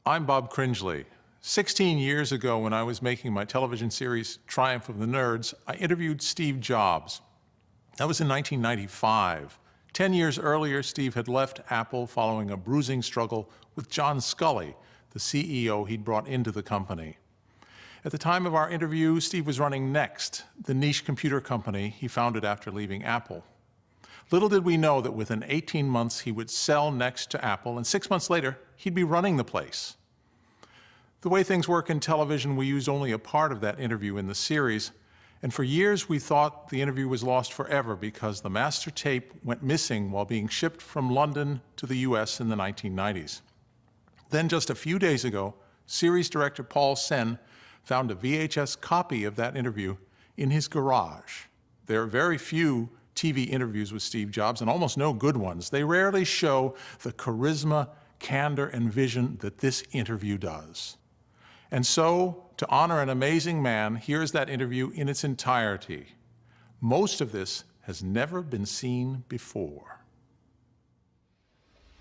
I'm Bob Cringely. 16 years ago, when I was making my television series, Triumph of the Nerds, I interviewed Steve Jobs. That was in 1995. 10 years earlier, Steve had left Apple following a bruising struggle with John Sculley, the CEO he'd brought into the company. At the time of our interview, Steve was running Next, the niche computer company he founded after leaving Apple. Little did we know that within 18 months he would sell Next to Apple, and 6 months later, he'd be running the place. The way things work in television, we used only a part of that interview in the series, and for years we thought the interview was lost forever because the master tape went missing while being shipped from London to the US in the 1990s. Then just a few days ago, series director Paul Sen found a VHS copy of that interview in his garage. There are very few TV interviews with Steve Jobs, and almost no good ones. They rarely show the charisma, candor, and vision that this interview does. And so, to honor an amazing man, here's that interview in its entirety. Most of this has never been seen before.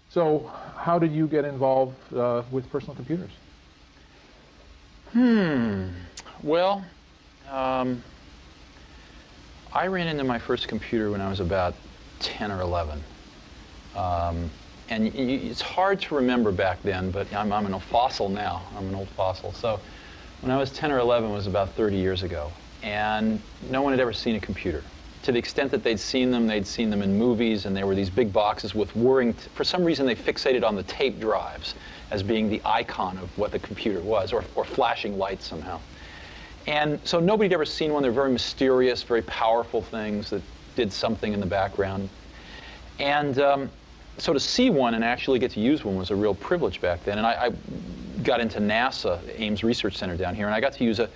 So, how did you get involved with personal computers? Well, I ran into my first computer when I was about 10 or 11. And it's hard to remember back then, but I'm an old fossil now. I'm an old fossil. So when I was 10 or 11 was about 30 years ago. And no one had ever seen a computer. To the extent that they'd seen them in movies, and there were these big boxes with whirring, for some reason they fixated on the tape drives as being the icon of what the computer was, or flashing lights somehow. And so nobody had ever seen one. They're very mysterious, very powerful things that did something in the background. And so to see one and actually get to use one was a real privilege back then. And I got into NASA, Ames Research Center down here, and I got to use a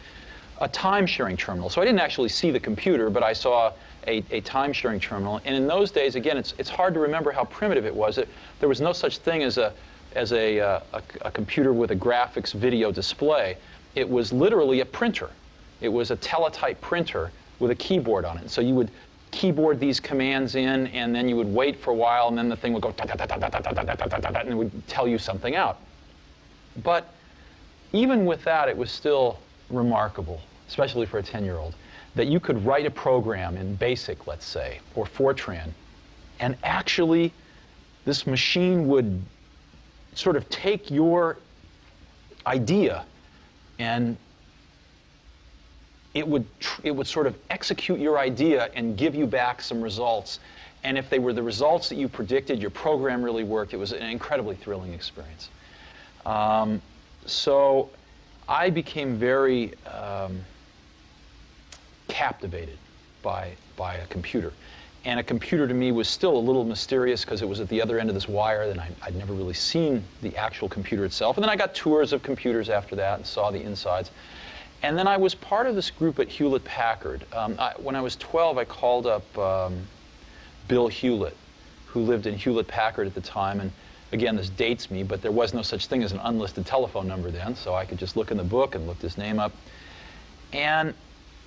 time-sharing terminal. So I didn't actually see the computer, but I saw a time-sharing terminal. And in those days, again, it's hard to remember how primitive it was. There was no such thing as a computer with a graphics video display. It was literally a printer. It was a teletype printer with a keyboard on it. So you would keyboard these commands in, and then you would wait for a while, and then the thing would go and it would tell you something out. But even with that, it was still remarkable, especially for a 10-year-old, that you could write a program in BASIC, let's say, or Fortran, and actually this machine would sort of take your idea and it would sort of execute your idea and give you back some results. And if they were the results that you predicted, your program really worked. It was an incredibly thrilling experience. So I became very captivated by a computer. And a computer to me was still a little mysterious because it was at the other end of this wire, and I'd never really seen the actual computer itself. And then I got tours of computers after that and saw the insides. And then I was part of this group at Hewlett-Packard. When I was 12, I called up Bill Hewlett, who lived in Hewlett-Packard at the time. And again, this dates me, but there was no such thing as an unlisted telephone number then, so I could just look in the book and look his name up. And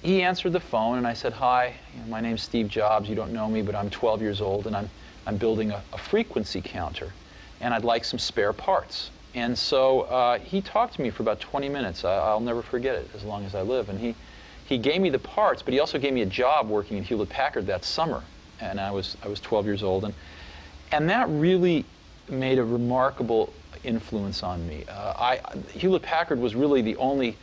he answered the phone, and I said, "Hi, my name's Steve Jobs. You don't know me, but I'm 12 years old, and I'm building a frequency counter, and I'd like some spare parts." And so he talked to me for about 20 minutes. I'll never forget it as long as I live. And he gave me the parts, but he also gave me a job working in Hewlett-Packard that summer. And I was 12 years old, and that really made a remarkable influence on me. Hewlett-Packard was really the only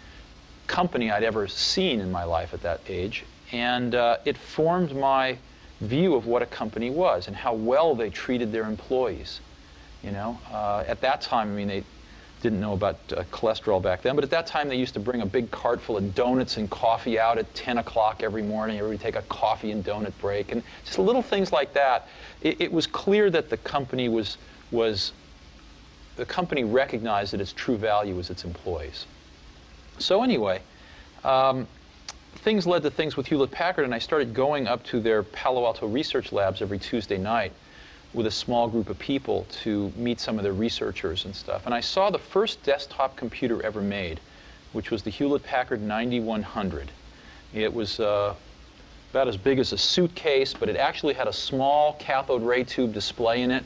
company I'd ever seen in my life at that age, and it formed my view of what a company was and how well they treated their employees. You know, at that time, I mean, they didn't know about cholesterol back then, but at that time they used to bring a big cart full of donuts and coffee out at 10 o'clock every morning. Everybody take a coffee and donut break, and just little things like that. It was clear that the company the company recognized that its true value was its employees. So anyway, things led to things with Hewlett-Packard, and I started going up to their Palo Alto research labs every Tuesday night with a small group of people to meet some of their researchers and stuff. And I saw the first desktop computer ever made, which was the Hewlett-Packard 9100. It was about as big as a suitcase, but it actually had a small cathode ray tube display in it.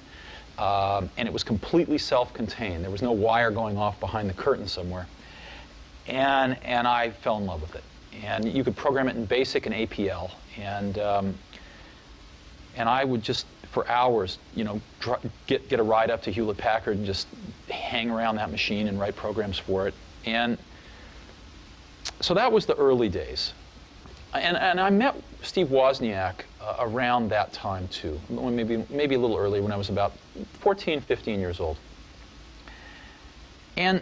And it was completely self-contained. There was no wire going off behind the curtain somewhere. And I fell in love with it. And you could program it in BASIC and APL. And I would just, for hours, you know, get a ride up to Hewlett-Packard and just hang around that machine and write programs for it. And so that was the early days. And I met Steve Wozniak around that time too, maybe a little earlier, when I was about 14, 15 years old. And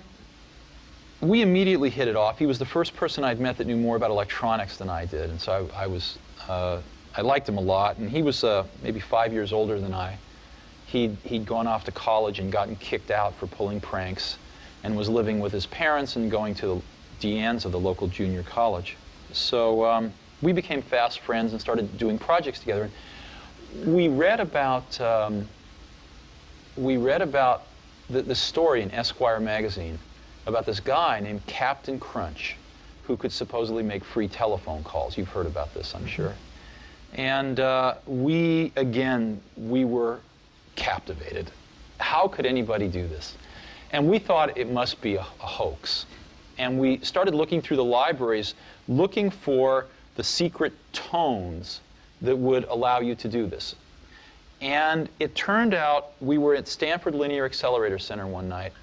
we immediately hit it off. He was the first person I'd met that knew more about electronics than I did, and so I liked him a lot. And he was maybe 5 years older than I. He'd gone off to college and gotten kicked out for pulling pranks, and was living with his parents and going to Deanne's of the local junior college. So we became fast friends and started doing projects together. We read about the story in Esquire magazine about this guy named Captain Crunch, who could supposedly make free telephone calls. You've heard about this, I'm sure. And we were captivated. How could anybody do this? And we thought it must be a hoax. And we started looking through the libraries, looking for the secret tones that would allow you to do this. And it turned out we were at Stanford Linear Accelerator Center one night,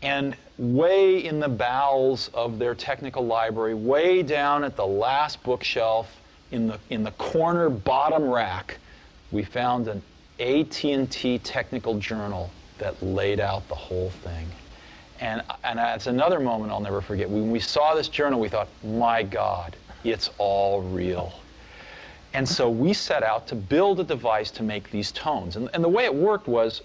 and way in the bowels of their technical library, way down at the last bookshelf, in the corner bottom rack, we found an AT&T technical journal that laid out the whole thing. And that's another moment I'll never forget. When we saw this journal, we thought, my God, it's all real. And so we set out to build a device to make these tones. And the way it worked was,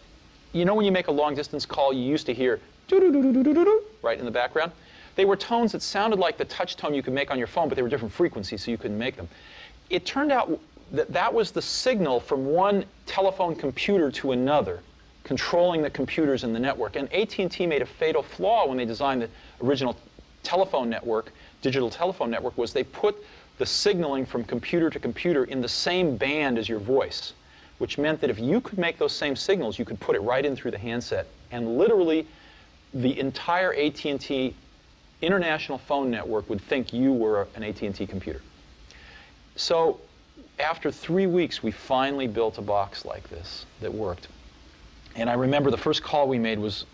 you know when you make a long-distance call, you used to hear doo-doo-doo-doo-doo-doo, right in the background? They were tones that sounded like the touch tone you could make on your phone, but they were different frequencies, so you couldn't make them. It turned out that that was the signal from one telephone computer to another, controlling the computers in the network. And AT&T made a fatal flaw when they designed the original telephone network, digital telephone network, was they put the signaling from computer to computer in the same band as your voice, which meant that if you could make those same signals, you could put it right in through the handset. And literally, the entire AT&T international phone network would think you were an AT&T computer. So after 3 weeks, we finally built a box like this that worked. And I remember the first call we made was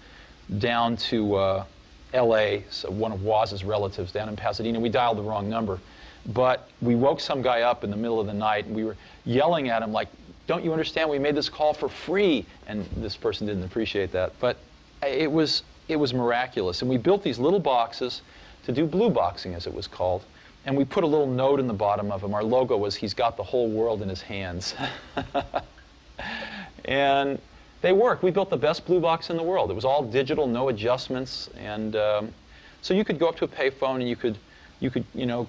down to LA, so one of Woz's relatives down in Pasadena. We dialed the wrong number. But we woke some guy up in the middle of the night, and we were yelling at him like, don't you understand, we made this call for free? And this person didn't appreciate that. But it was miraculous. And we built these little boxes to do blue boxing, as it was called. And we put a little note in the bottom of them. Our logo was, he's got the whole world in his hands. And they worked. We built the best blue box in the world. It was all digital, no adjustments. And so you could go up to a payphone and you could, you know,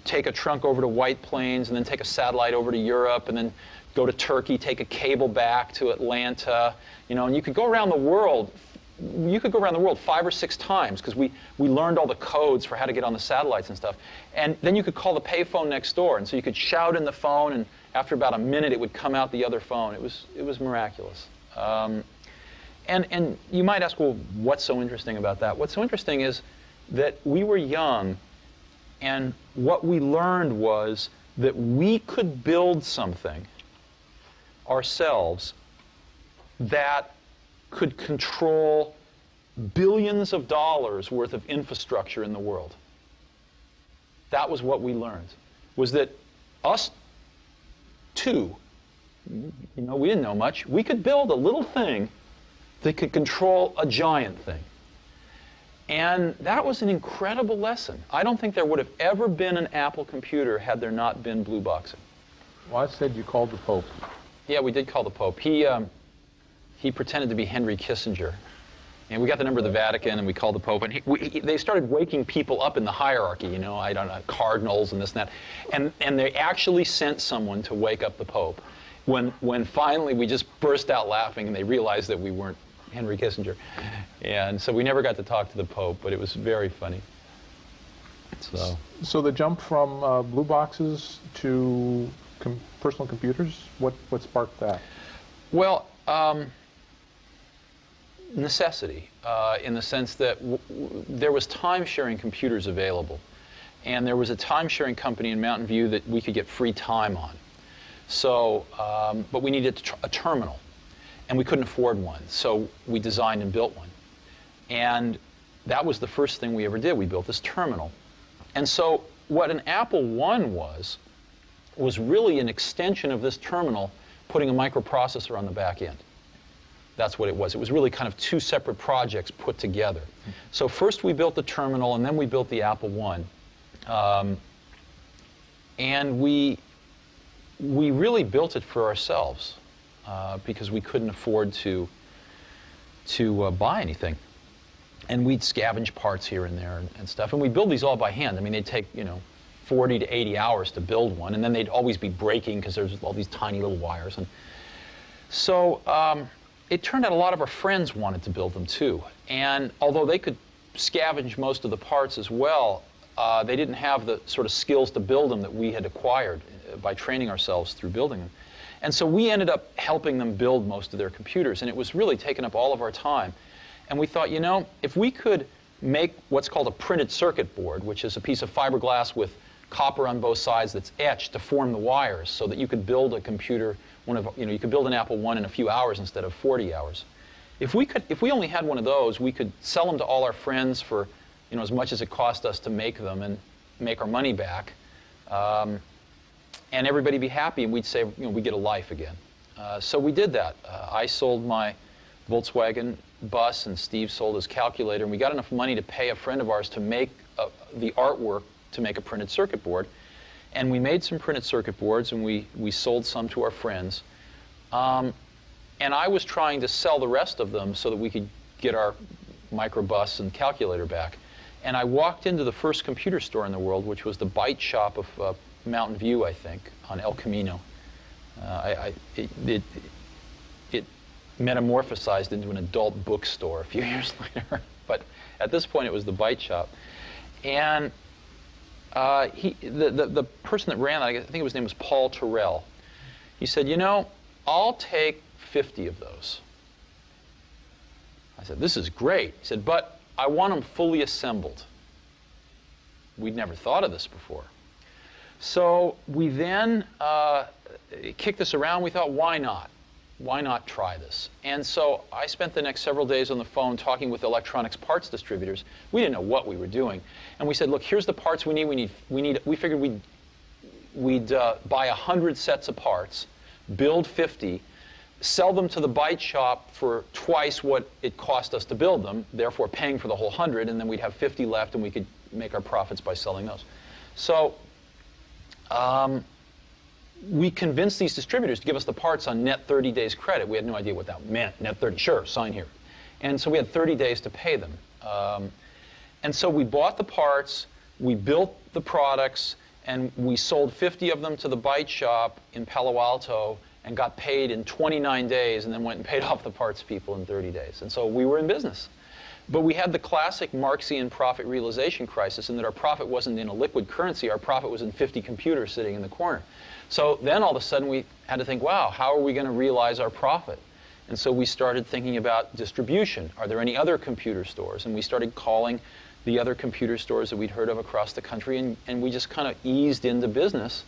take a trunk over to White Plains and then take a satellite over to Europe and then go to Turkey, take a cable back to Atlanta, you know, and you could go around the world. You could go around the world 5 or 6 times because we learned all the codes for how to get on the satellites and stuff. And then you could call the payphone next door, and so you could shout in the phone, and after about a minute, it would come out the other phone. It was miraculous. And you might ask, well, what's so interesting about that? What's so interesting is that we were young, and what we learned was that we could build something ourselves that could control billions of dollars worth of infrastructure in the world. That was what we learned, was that us two, you know, we didn't know much, we could build a little thing that could control a giant thing. And that was an incredible lesson. I don't think there would have ever been an Apple computer had there not been blue boxing. Well, I said you called the Pope. Yeah, we did call the Pope. He pretended to be Henry Kissinger. And we got the number of the Vatican, and we called the Pope. And they started waking people up in the hierarchy, you know, I don't know, cardinals and this and that. And they actually sent someone to wake up the Pope. When finally we just burst out laughing, and they realized that we weren't Henry Kissinger. And so we never got to talk to the Pope, but it was very funny. So the jump from blue boxes to personal computers, what sparked that? Well, necessity, in the sense that there was time-sharing computers available. And there was a time-sharing company in Mountain View that we could get free time on. So, but we needed a terminal, and we couldn't afford one. So we designed and built one. And that was the first thing we ever did. We built this terminal. And so what an Apple I was really an extension of this terminal, putting a microprocessor on the back end. That's what it was. It was really kind of two separate projects put together. So first we built the terminal, and then we built the Apple I. And we really built it for ourselves because we couldn't afford to buy anything. And we'd scavenge parts here and there and stuff. And we build these all by hand. I mean, they'd take, 40 to 80 hours to build one, and then they'd always be breaking because there's all these tiny little wires. And so it turned out a lot of our friends wanted to build them too. And although they could scavenge most of the parts as well, they didn't have the sort of skills to build them that we had acquired by training ourselves through building them. And so we ended up helping them build most of their computers, and it was really taking up all of our time. And we thought, if we could make what's called a printed circuit board, which is a piece of fiberglass with copper on both sides that's etched to form the wires so that you could build a computer, you could build an Apple I in a few hours instead of 40 hours. If we only had one of those, we could sell them to all our friends for as much as it cost us to make them and make our money back, and everybody be happy, and we'd say, we get a life again. So we did that. I sold my Volkswagen bus, and Steve sold his calculator, and we got enough money to pay a friend of ours to make the artwork to make a printed circuit board. And we made some printed circuit boards, and we sold some to our friends. And I was trying to sell the rest of them so that we could get our microbus and calculator back. And I walked into the first computer store in the world, which was the Byte Shop of Mountain View, I think, on El Camino. It metamorphosized into an adult bookstore a few years later. But at this point, it was the Byte Shop. And the person that ran that, I think his name was Paul Terrell, he said, I'll take 50 of those. I said, this is great. He said, but I want them fully assembled. We'd never thought of this before. So we then kicked this around. We thought, why not? Why not try this? And so I spent the next several days on the phone talking with electronics parts distributors. We didn't know what we were doing. And we said, look, here's the parts we need. We figured we'd buy 100 sets of parts, build 50, sell them to the Byte Shop for twice what it cost us to build them, therefore paying for the whole 100, and then we'd have 50 left, and we could make our profits by selling those. So we convinced these distributors to give us the parts on net 30 days credit. We had no idea what that meant. Net 30, sure, sign here. And so we had 30 days to pay them. And so we bought the parts, we built the products, and we sold 50 of them to the Byte Shop in Palo Alto and got paid in 29 days, and then went and paid off the parts people in 30 days. And so we were in business. But we had the classic Marxian profit realization crisis in that our profit wasn't in a liquid currency. Our profit was in 50 computers sitting in the corner. So then all of a sudden we had to think, wow, how are we going to realize our profit? And so we started thinking about distribution. Are there any other computer stores? And we started calling the other computer stores that we'd heard of across the country, and we just kind of eased into business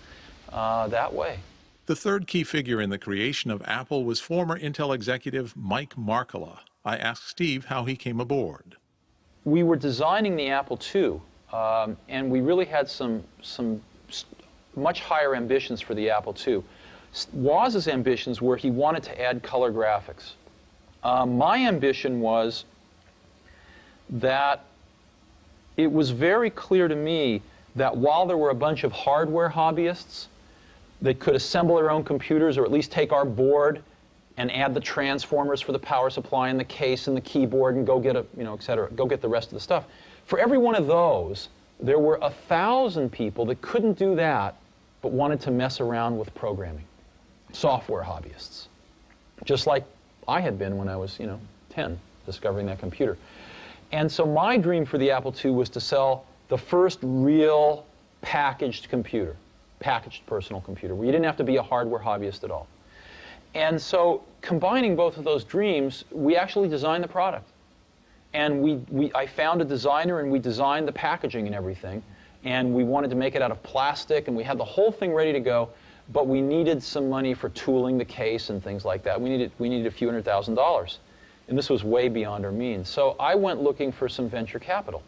that way. The third key figure in the creation of Apple was former Intel executive Mike Markkula. I asked Steve how he came aboard. We were designing the Apple II, and we really had some much higher ambitions for the Apple II. Woz's ambitions were he wanted to add color graphics. My ambition was that it was very clear to me that while there were a bunch of hardware hobbyists that could assemble their own computers, or at least take our board and add the transformers for the power supply and the case and the keyboard and go get et cetera, go get the rest of the stuff. For every one of those, there were 1,000 people that couldn't do that but wanted to mess around with programming. Software hobbyists. Just like I had been when I was, 10, discovering that computer. And so my dream for the Apple II was to sell the first real packaged computer, packaged personal computer, where you didn't have to be a hardware hobbyist at all. And so combining both of those dreams, we actually designed the product. And I found a designer, and we designed the packaging and everything. And we wanted to make it out of plastic, and we had the whole thing ready to go, but we needed some money for tooling the case and things like that. We needed a few $100,000. And this was way beyond our means. So I went looking for some venture capital.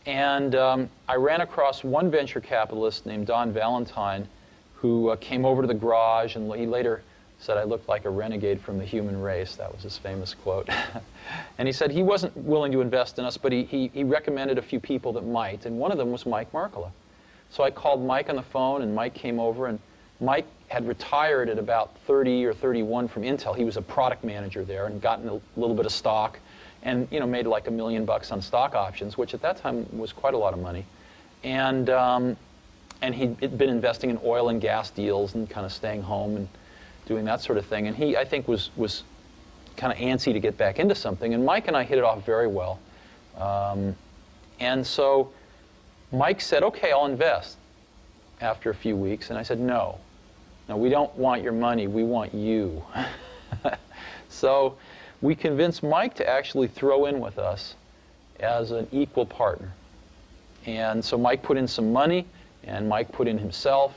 And I ran across one venture capitalist named Don Valentine, who came over to the garage, and he later said I looked like a renegade from the human race. That was his famous quote. And he said he wasn't willing to invest in us, but he recommended a few people that might, and one of them was Mike Markkula. So I called Mike on the phone, and Mike came over, and Mike had retired at about 30 or 31 from Intel. He was a product manager there and gotten a little bit of stock, and made like $1 million on stock options, which at that time was quite a lot of money. And he'd been investing in oil and gas deals and kind of staying home and doing that sort of thing. And he, I think, was kind of antsy to get back into something. And Mike and I hit it off very well. And so Mike said, okay, I'll invest after a few weeks. And I said, no, we don't want your money. We want you. So we convinced Mike to actually throw in with us as an equal partner. And so Mike put in some money, and Mike put in himself.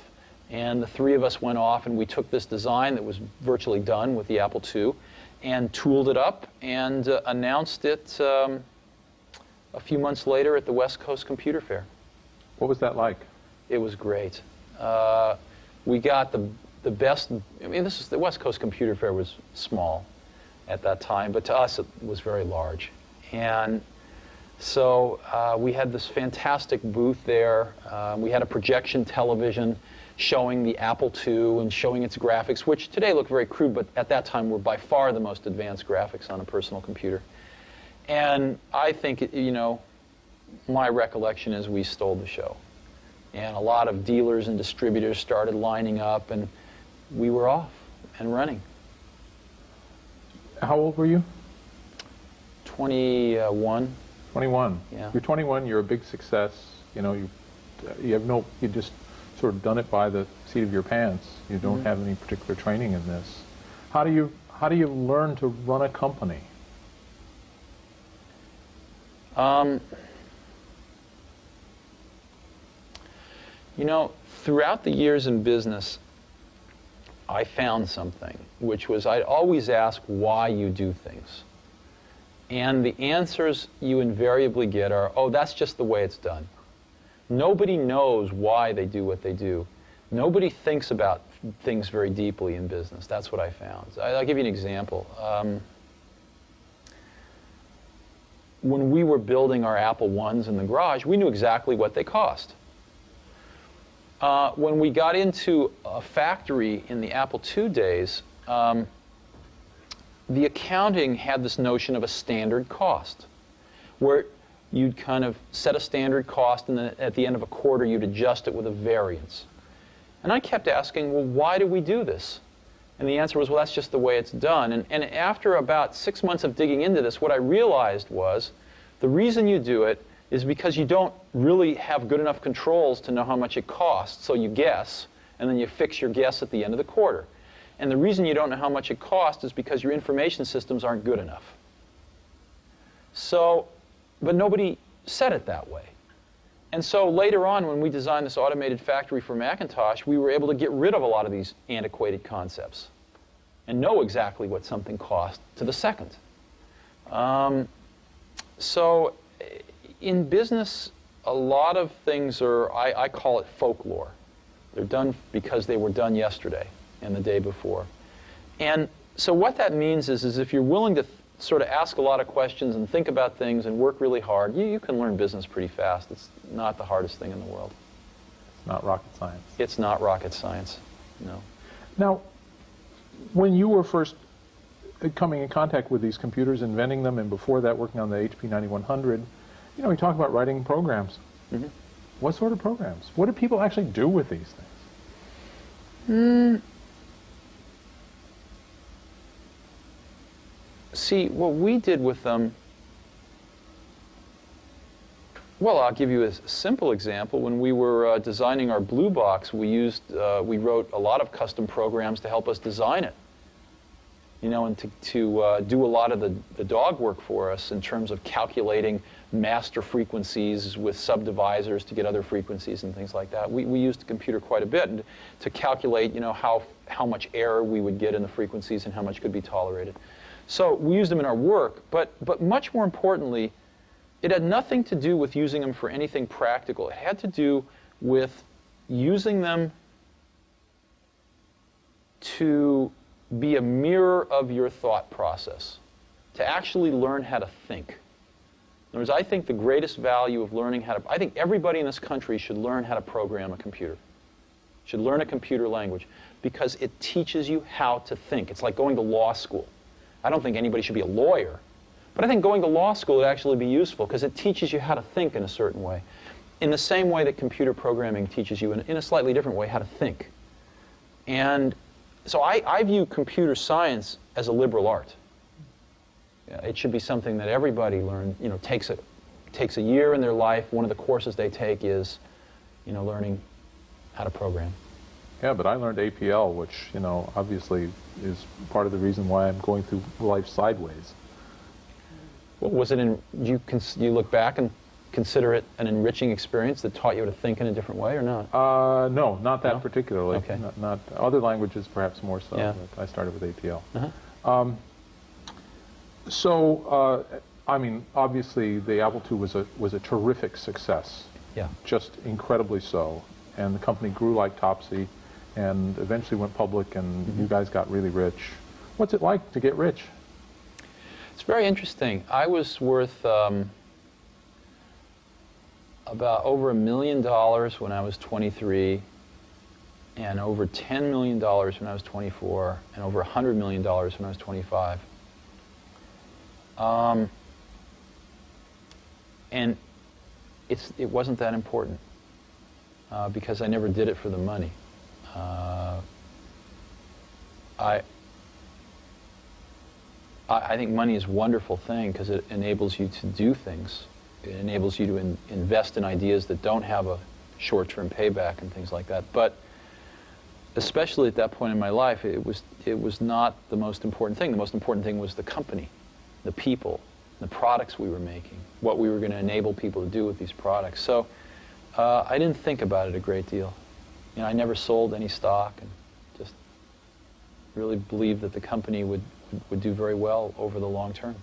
And the three of us went off, and we took this design that was virtually done with the Apple II and tooled it up and announced it a few months later at the West Coast Computer Fair. What was that like? It was great. We got the best. I mean, the West Coast Computer Fair was small at that time, but to us it was very large. And so we had this fantastic booth there. We had a projection television showing the Apple II and showing its graphics, which today look very crude, but at that time were by far the most advanced graphics on a personal computer. And I think, my recollection is we stole the show. And a lot of dealers and distributors started lining up, and we were off and running. How old were you? 21. 21. Yeah. You're 21. You're a big success. You just sort of done it by the seat of your pants. You don't have any particular training in this. How do you learn to run a company? Throughout the years in business, I found something, which was I'd always ask why you do things. And the answers you invariably get are, oh, that's just the way it's done. Nobody knows why they do what they do. Nobody thinks about things very deeply in business. That's what I found. I'll give you an example. When we were building our Apple I's in the garage, we knew exactly what they cost. When we got into a factory in the Apple II days, the accounting had this notion of a standard cost, where you'd kind of set a standard cost, and then at the end of a quarter, you'd adjust it with a variance. And I kept asking, well, why do we do this? And the answer was, well, that's just the way it's done. And after about 6 months of digging into this, what I realized was the reason you do it is because you don't really have good enough controls to know how much it costs, so you guess, and then you fix your guess at the end of the quarter. And the reason you don't know how much it costs is because your information systems aren't good enough. So, but nobody said it that way. And so later on, when we designed this automated factory for Macintosh, we were able to get rid of a lot of these antiquated concepts and know exactly what something cost to the second. So in business, a lot of things are, I call it folklore. They're done because they were done yesterday and the day before. And so what that means is if you're willing to sort of ask a lot of questions and think about things and work really hard, you can learn business pretty fast. It's not the hardest thing in the world. It's not rocket science. It's not rocket science, no. Now, when you were first coming in contact with these computers, inventing them, and before that working on the HP 9100, we talk about writing programs. Mm-hmm. What sort of programs? What do people actually do with these things? See, what we did with them, well, I'll give you a simple example. When we were designing our Blue Box, we wrote a lot of custom programs to help us design it. you know, and to do a lot of the dog work for us in terms of calculating master frequencies with subdivisors to get other frequencies and things like that. We used the computer quite a bit to calculate, you know, how much error we would get in the frequencies and how much could be tolerated. So we used them in our work, but much more importantly, it had nothing to do with using them for anything practical. It had to do with using them to be a mirror of your thought process, to actually learn how to think. In other words, I think the greatest value of learning how to, I think everybody in this country should learn how to program a computer, should learn a computer language, because it teaches you how to think. It's like going to law school. I don't think anybody should be a lawyer, but I think going to law school would actually be useful because it teaches you how to think in a certain way, in the same way that computer programming teaches you in a slightly different way how to think. And so I view computer science as a liberal art. It should be something that everybody takes a year in their life. One of the courses they take is, you know, learning how to program. Yeah, but I learned APL, which, you know, obviously is part of the reason why I'm going through life sideways. Well, was it you look back and consider it an enriching experience that taught you to think in a different way, or not? No, not that particularly. Okay. Not other languages, perhaps more so. Yeah. But I started with APL. Uh-huh. I mean, obviously, the Apple II was a terrific success. Yeah. Just incredibly so, and the company grew like topsy, and eventually went public, and you guys got really rich. What's it like to get rich? It's very interesting. I was worth about over $1 million when I was 23, and over $10 million when I was 24, and over $100 million when I was 25. And it wasn't that important because I never did it for the money. I think money is a wonderful thing because it enables you to do things. It enables you to invest in ideas that don't have a short-term payback and things like that. But especially at that point in my life, it was not the most important thing. The most important thing was the company, the people, the products we were making, what we were going to enable people to do with these products. So I didn't think about it a great deal. You know, I never sold any stock, and just really believed that the company would do very well over the long term.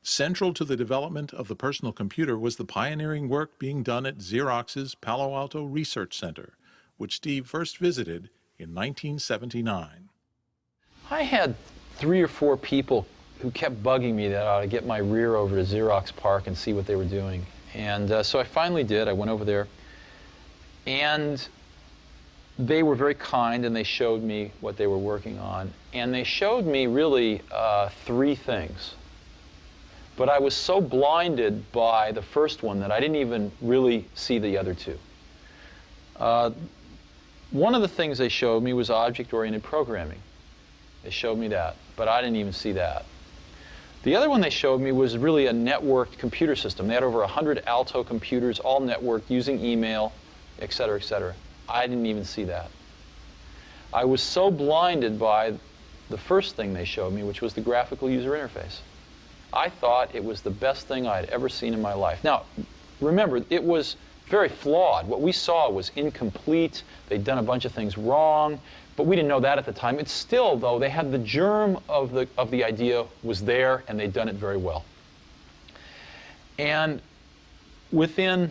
Central to the development of the personal computer was the pioneering work being done at Xerox's Palo Alto Research Center, which Steve first visited in 1979. I had 3 or 4 people who kept bugging me that I ought to get my rear over to Xerox PARC and see what they were doing. And so I finally did. I went over there, and they were very kind, and they showed me what they were working on. And they showed me really 3 things. But I was so blinded by the first one that I didn't even really see the other 2. One of the things they showed me was object-oriented programming. They showed me that, but I didn't even see that. The other one they showed me was really a networked computer system. They had over 100 Alto computers, all networked, using email, et cetera, et cetera. I didn't even see that. I was so blinded by the first thing they showed me, which was the graphical user interface. I thought it was the best thing I had ever seen in my life. Now, remember, it was very flawed. What we saw was incomplete. They'd done a bunch of things wrong, but we didn't know that at the time. It's still, though, they had the germ of the idea was there, and they'd done it very well. And within,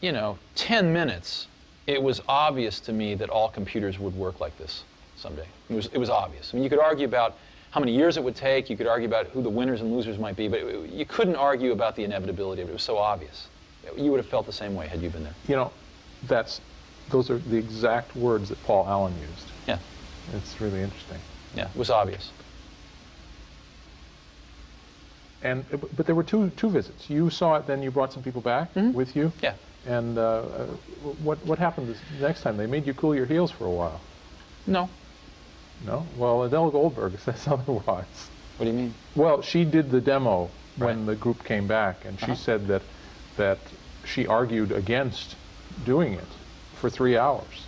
10 minutes, it was obvious to me that all computers would work like this someday. It was obvious. I mean, you could argue about how many years it would take. You could argue about who the winners and losers might be, but you couldn't argue about the inevitability of it. It was so obvious. You would have felt the same way had you been there. You know, those are the exact words that Paul Allen used. Yeah. It's really interesting. Yeah, it was obvious. But there were two visits. You saw it, then you brought some people back with you? Yeah. And what happened the next time? They made you cool your heels for a while. No. No? Well, Adele Goldberg says otherwise. What do you mean? Well, she did the demo when Right. the group came back, and she said that she argued against doing it for 3 hours.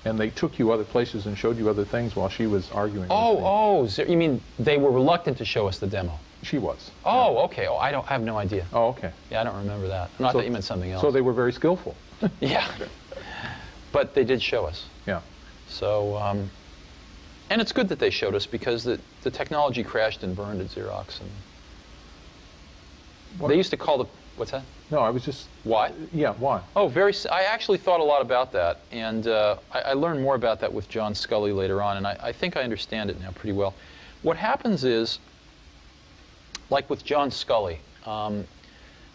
And they took you other places and showed you other things while she was arguing. You mean they were reluctant to show us the demo? She was. Oh, yeah. Okay. Oh, I have no idea. Oh, okay. Yeah, I don't remember that. No, I thought you meant something else. So they were very skillful. Yeah. But they did show us. Yeah. So, and it's good that they showed us because the technology crashed and burned at Xerox. And they used to call the, what's that? No, I was just... Why? Yeah, why? Oh, I actually thought a lot about that, and I learned more about that with John Scully later on, and I think I understand it now pretty well. What happens is, like with John Scully,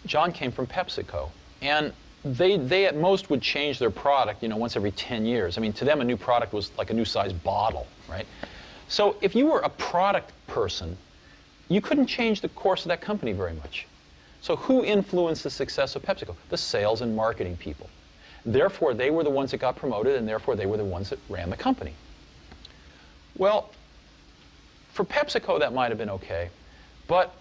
John came from PepsiCo, and they at most would change their product, once every 10 years. I mean, to them, a new product was like a new size bottle, right? So if you were a product person, you couldn't change the course of that company very much. So who influenced the success of PepsiCo? The sales and marketing people. Therefore, they were the ones that got promoted, and therefore they were the ones that ran the company. Well, for PepsiCo, that might have been okay, but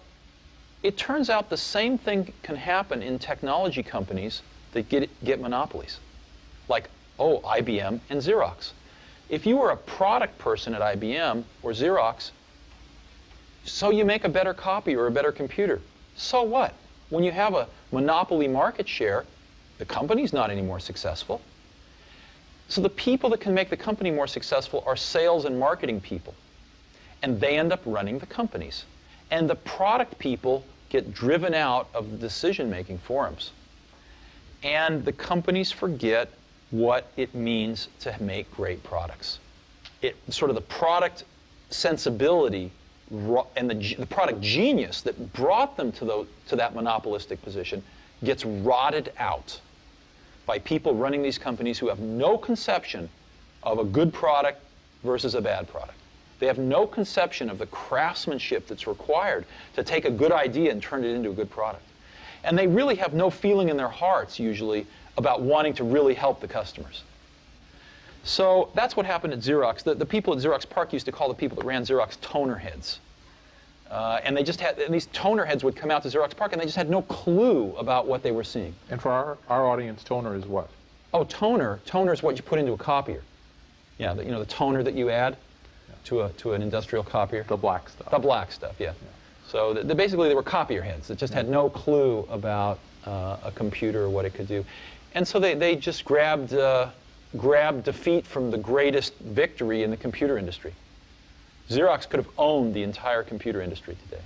it turns out the same thing can happen in technology companies that get monopolies, like, IBM and Xerox. If you were a product person at IBM or Xerox, so you make a better copy or a better computer. So what? When you have a monopoly market share, the company's not any more successful. So the people that can make the company more successful are sales and marketing people. And they end up running the companies. And the product people get driven out of the decision-making forums. And the companies forget what it means to make great products. Sort of the product sensibility and the product genius that brought them to that monopolistic position gets rotted out by people running these companies who have no conception of a good product versus a bad product. They have no conception of the craftsmanship that's required to take a good idea and turn it into a good product. And they really have no feeling in their hearts, usually, about wanting to really help the customers. So that's what happened at Xerox. The people at Xerox PARC used to call the people that ran Xerox toner heads. And these toner heads would come out to Xerox PARC and they just had no clue about what they were seeing. And for our audience, toner is what? Oh, toner is what you put into a copier. Yeah, the toner that you add to an industrial copier. The black stuff. The black stuff, yeah. So basically they were copier heads that just had no clue about a computer or what it could do. And so they just grabbed defeat from the greatest victory in the computer industry. Xerox could have owned the entire computer industry today.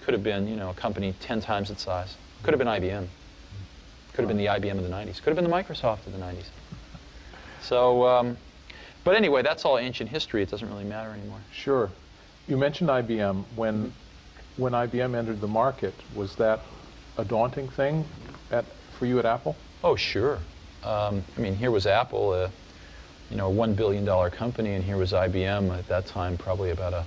Could have been, a company 10 times its size. Could have been IBM. Could have been the IBM of the 90s. Could have been the Microsoft of the 90s. So, but anyway, that's all ancient history. It doesn't really matter anymore. Sure. You mentioned IBM. When IBM entered the market, was that a daunting thing for you at Apple? Oh, sure. I mean, here was Apple, a $1 billion company, and here was IBM at that time, probably about a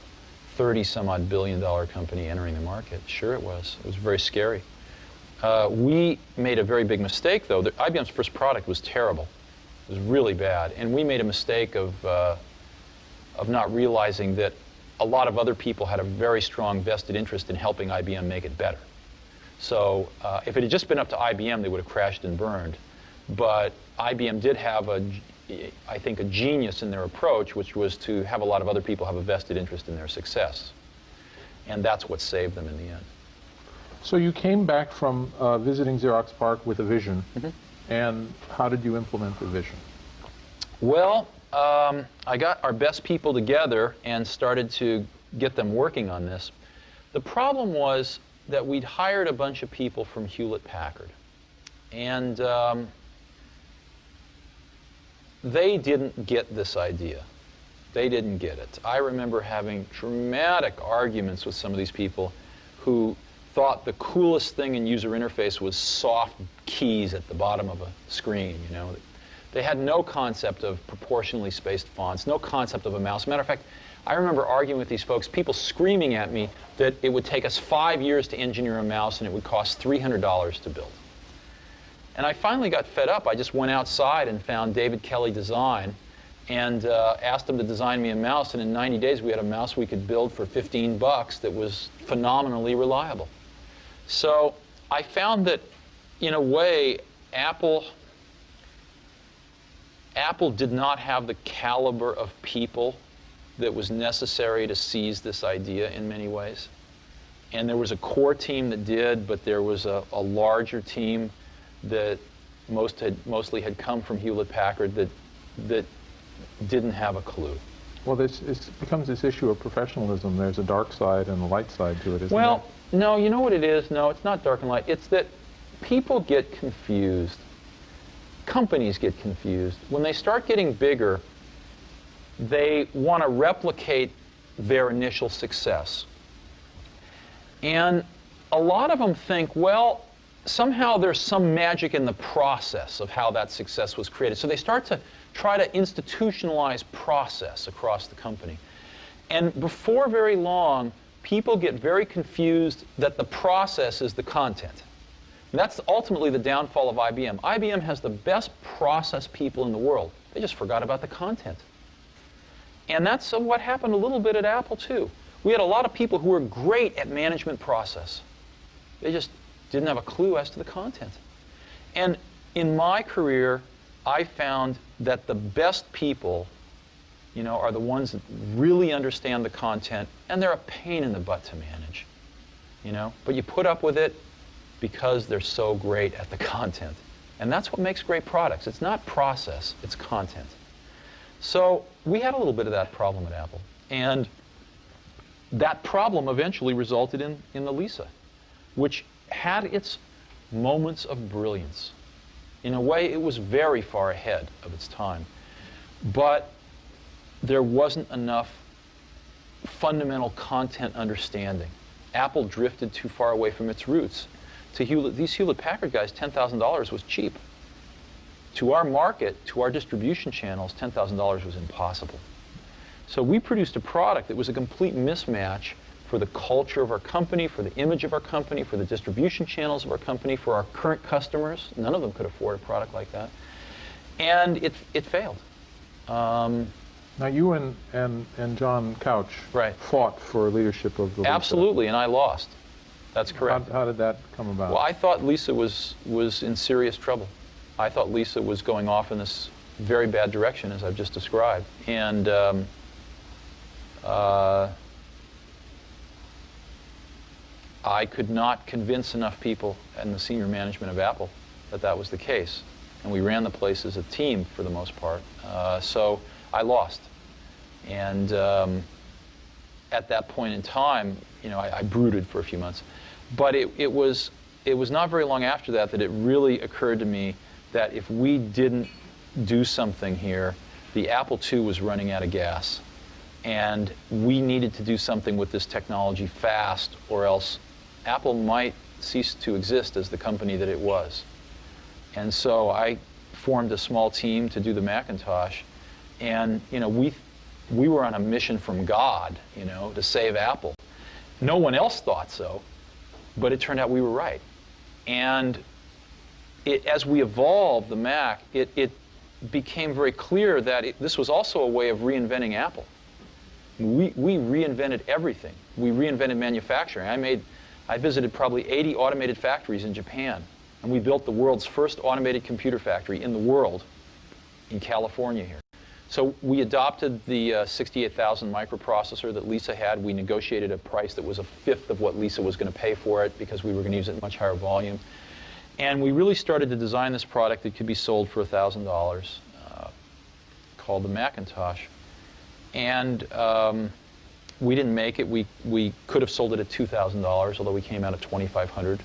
30-some-odd billion-dollar company entering the market. Sure it was. It was very scary. We made a very big mistake, though. IBM's first product was terrible. It was really bad. And we made a mistake of not realizing that a lot of other people had a very strong vested interest in helping IBM make it better. So if it had just been up to IBM, they would have crashed and burned. But IBM did have, I think, a genius in their approach, which was to have a lot of other people have a vested interest in their success. And that's what saved them in the end. So you came back from visiting Xerox PARC with a vision. Mm-hmm. And how did you implement the vision? Well, I got our best people together and started to get them working on this. The problem was that we'd hired a bunch of people from Hewlett-Packard. And they didn't get this idea. They didn't get it. I remember having dramatic arguments with some of these people who thought the coolest thing in user interface was soft keys at the bottom of a screen, They had no concept of proportionally spaced fonts, no concept of a mouse. Matter of fact, I remember arguing with these folks, people screaming at me that it would take us 5 years to engineer a mouse and it would cost $300 to build. And I finally got fed up. I just went outside and found David Kelly Design and asked him to design me a mouse. And in 90 days, we had a mouse we could build for 15 bucks that was phenomenally reliable. So I found that, in a way, Apple Apple did not have the caliber of people that was necessary to seize this idea in many ways. And there was a core team that did, but there was a larger team that mostly had come from Hewlett-Packard that didn't have a clue. Well, it becomes this issue of professionalism. There's a dark side and a light side to it, isn't there? Well, no, you know what it is? No, it's not dark and light. It's that people get confused. Companies get confused. When they start getting bigger, they want to replicate their initial success. And a lot of them think, well, somehow there's some magic in the process of how that success was created. So they start to try to institutionalize process across the company. And before very long, people get very confused that the process is the content. And that's ultimately the downfall of IBM. IBM has the best process people in the world. They just forgot about the content. And that's what happened a little bit at Apple, too. We had a lot of people who were great at management process. They just didn't have a clue as to the content. And in my career, I found that the best people, you know, are the ones that really understand the content, and they're a pain in the butt to manage, you know. But you put up with it because they're so great at the content. And that's what makes great products. It's not process, it's content. So we had a little bit of that problem at Apple. And that problem eventually resulted in the Lisa, which had its moments of brilliance. In a way, it was very far ahead of its time. But there wasn't enough fundamental content understanding. Apple drifted too far away from its roots. To these Hewlett-Packard guys, $10,000 was cheap. To our market, to our distribution channels, $10,000 was impossible. So we produced a product that was a complete mismatch for the culture of our company, for the image of our company, for the distribution channels of our company, for our current customers. None of them could afford a product like that. And it failed. Now you and John Couch fought for leadership of the Lisa. Absolutely, and I lost. That's correct. How did that come about? Well, I thought Lisa was in serious trouble. I thought Lisa was going off in this very bad direction, as I've just described. And I could not convince enough people in the senior management of Apple that that was the case. And we ran the place as a team for the most part. So I lost. And at that point in time, you know, I brooded for a few months. But it was not very long after that that it really occurred to me that if we didn't do something here, the Apple II was running out of gas. And we needed to do something with this technology fast, or else Apple might cease to exist as the company that it was. And so I formed a small team to do the Macintosh. And, you know, we were on a mission from God, you know, to save Apple. No one else thought so, but it turned out we were right. And as we evolved the Mac, it became very clear that this was also a way of reinventing Apple. We reinvented everything. We reinvented manufacturing. I visited probably 80 automated factories in Japan, and we built the world's first automated computer factory in the world in California here. So we adopted the 68,000 microprocessor that Lisa had. We negotiated a price that was a fifth of what Lisa was going to pay for it because we were going to use it in much higher volume. And we really started to design this product that could be sold for $1,000 called the Macintosh. And we didn't make it. We could have sold it at $2,000, although we came out at $2,500.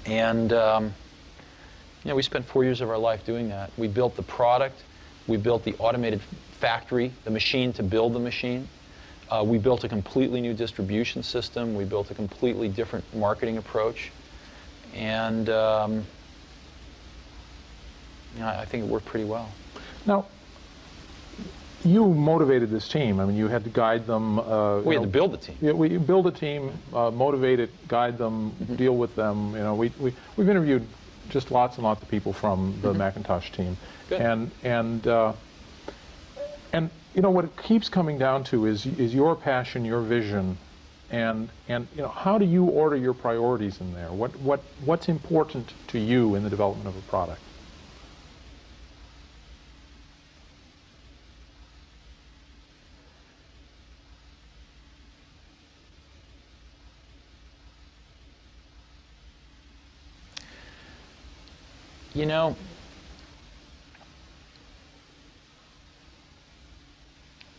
And you know, we spent 4 years of our life doing that. We built the product. We built the automated factory, the machine to build the machine. We built a completely new distribution system. We built a completely different marketing approach. And you know, I think it worked pretty well. Now, you motivated this team. I mean, you had to guide them. We had to build the team. Yeah, we build a team, motivate it, guide them, deal with them. You know, we've interviewed just lots and lots of people from the Macintosh team. Good. And you know, what it keeps coming down to is your passion, your vision, and you know, how do you order your priorities in there? What's important to you in the development of a product? You know,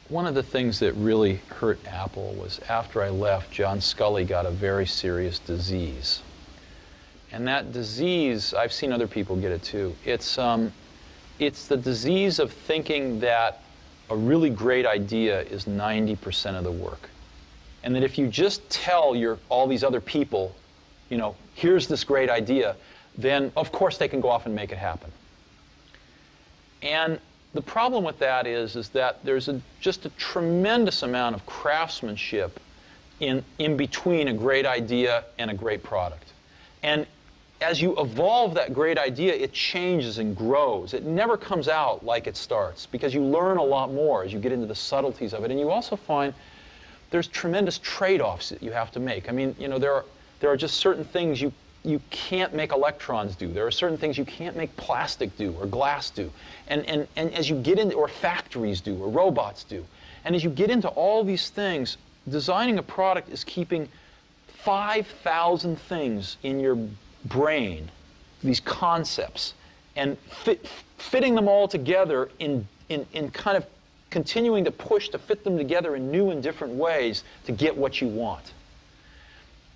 one of the things that really hurt Apple was after I left, John Sculley got a very serious disease. And that disease, I've seen other people get it too. It's the disease of thinking that a really great idea is 90% of the work. And that if you just tell all these other people, you know, here's this great idea, then of course they can go off and make it happen. And the problem with that is that there's just a tremendous amount of craftsmanship in between a great idea and a great product. And as you evolve that great idea, it changes and grows. It never comes out like it starts, because you learn a lot more as you get into the subtleties of it. And you also find there's tremendous trade-offs that you have to make. I mean, you know, there are just certain things you can't make electrons do. There are certain things you can't make plastic do or glass do. And as you get into, or factories do, or robots do. And as you get into all these things, designing a product is keeping 5,000 things in your brain, these concepts, and fitting them all together in kind of continuing to push to fit them together in new and different ways to get what you want.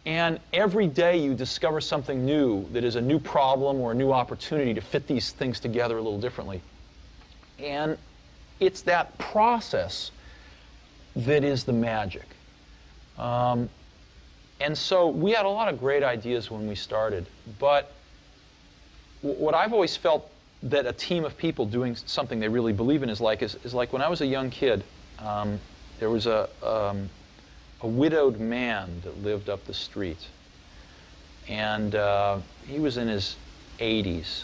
And every day you discover something new that is a new problem or a new opportunity to fit these things together a little differently. And it's that process that is the magic. And so we had a lot of great ideas when we started, but what I've always felt that a team of people doing something they really believe in is like when I was a young kid, there was a widowed man that lived up the street, and he was in his 80s.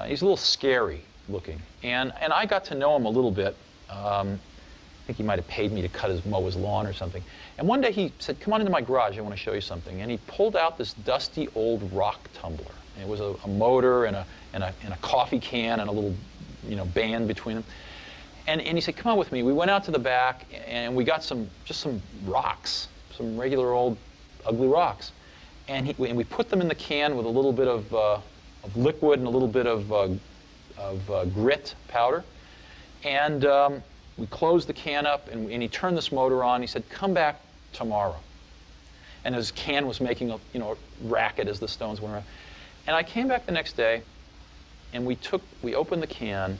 He's a little scary looking, and I got to know him a little bit. I think he might have paid me to mow his lawn or something. And one day he said, "Come on into my garage, I want to show you something." And he pulled out this dusty old rock tumbler. And it was a motor and a coffee can and a little, you know, band between them. And he said, "Come on with me." We went out to the back and we got just some rocks, some regular old ugly rocks. And we put them in the can with a little bit of liquid and a little bit of grit powder. And we closed the can up, and he turned this motor on. He said, "Come back tomorrow." And his can was making a racket as the stones went around. And I came back the next day, and we opened the can,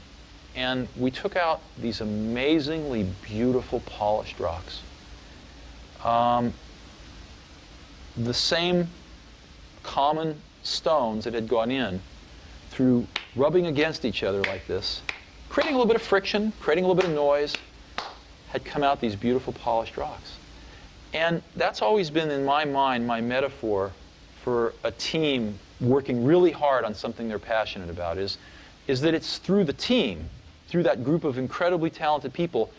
and we took out these amazingly beautiful polished rocks. The same common stones that had gone in through rubbing against each other like this, creating a little bit of friction, creating a little bit of noise, had come out these beautiful polished rocks. And that's always been, in my mind, my metaphor for a team working really hard on something they're passionate about, is that it's through the team, through that group of incredibly talented people,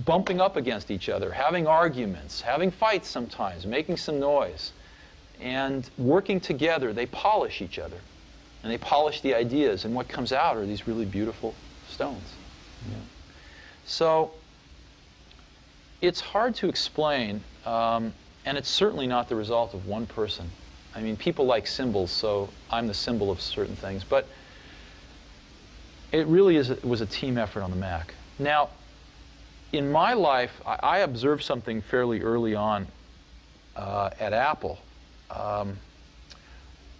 bumping up against each other, having arguments, having fights sometimes, making some noise, and working together, they polish each other. And they polish the ideas, and what comes out are these really beautiful stones. Yeah. So it's hard to explain, and it's certainly not the result of one person. I mean, people like symbols, so I'm the symbol of certain things, but it really was a team effort on the Mac. Now, in my life, I observed something fairly early on at Apple,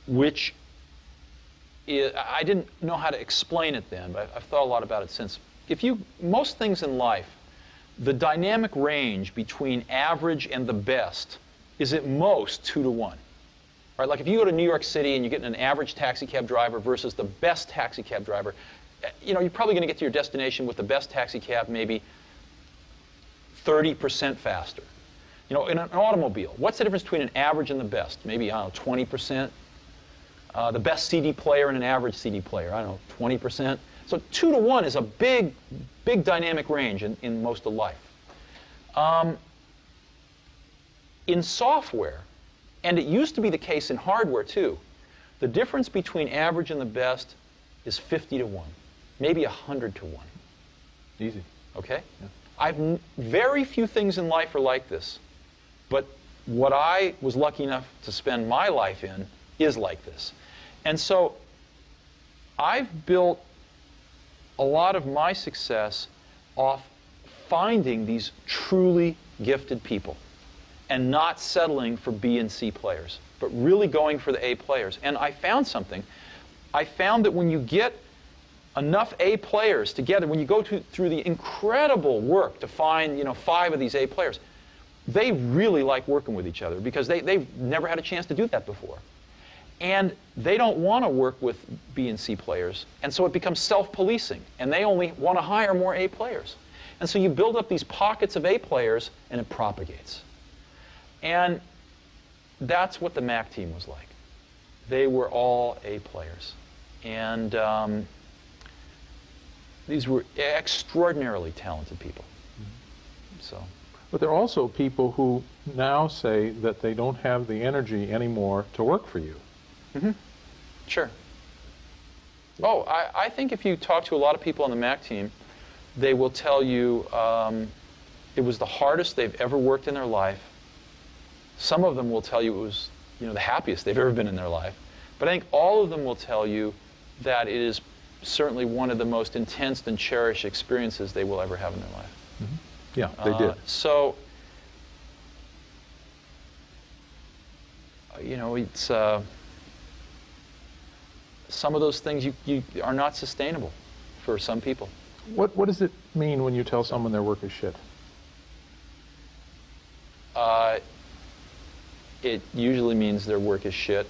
which I didn't know how to explain it then, but I've thought a lot about it since. Most things in life, the dynamic range between average and the best is at most 2 to 1. Right? Like if you go to New York City and you get an average taxi cab driver versus the best taxi cab driver, you're probably going to get to your destination with the best taxi cab maybe 30% faster. In an automobile, what's the difference between an average and the best? Maybe, I don't know, 20%. The best CD player and an average CD player, I don't know, 20%. So 2 to 1 is a big, big dynamic range in most of life. In software, and it used to be the case in hardware too, the difference between average and the best is 50 to 1, maybe 100 to 1. Easy. Okay? Yeah. Very few things in life are like this, but what I was lucky enough to spend my life in is like this. And so I've built a lot of my success off finding these truly gifted people and not settling for B and C players, but really going for the A players. And I found something. I found that when you get enough A players together, when you go through the incredible work to find 5 of these A players, they really like working with each other because they've never had a chance to do that before. And they don't want to work with B and C players, and so it becomes self-policing, and they only want to hire more A players. And so you build up these pockets of A players, and it propagates. And that's what the Mac team was like. They were all A players. And these were extraordinarily talented people. So. But there are also people who now say that they don't have the energy anymore to work for you. Mm-hmm. Sure. Oh, I think if you talk to a lot of people on the Mac team, they will tell you it was the hardest they've ever worked in their life. Some of them will tell you it was the happiest they've ever been in their life. But I think all of them will tell you that it is certainly one of the most intense and cherished experiences they will ever have in their life. Mm-hmm. Yeah, they did. So, it's some of those things you are not sustainable for some people. What does it mean when you tell someone their work is shit? It usually means their work is shit.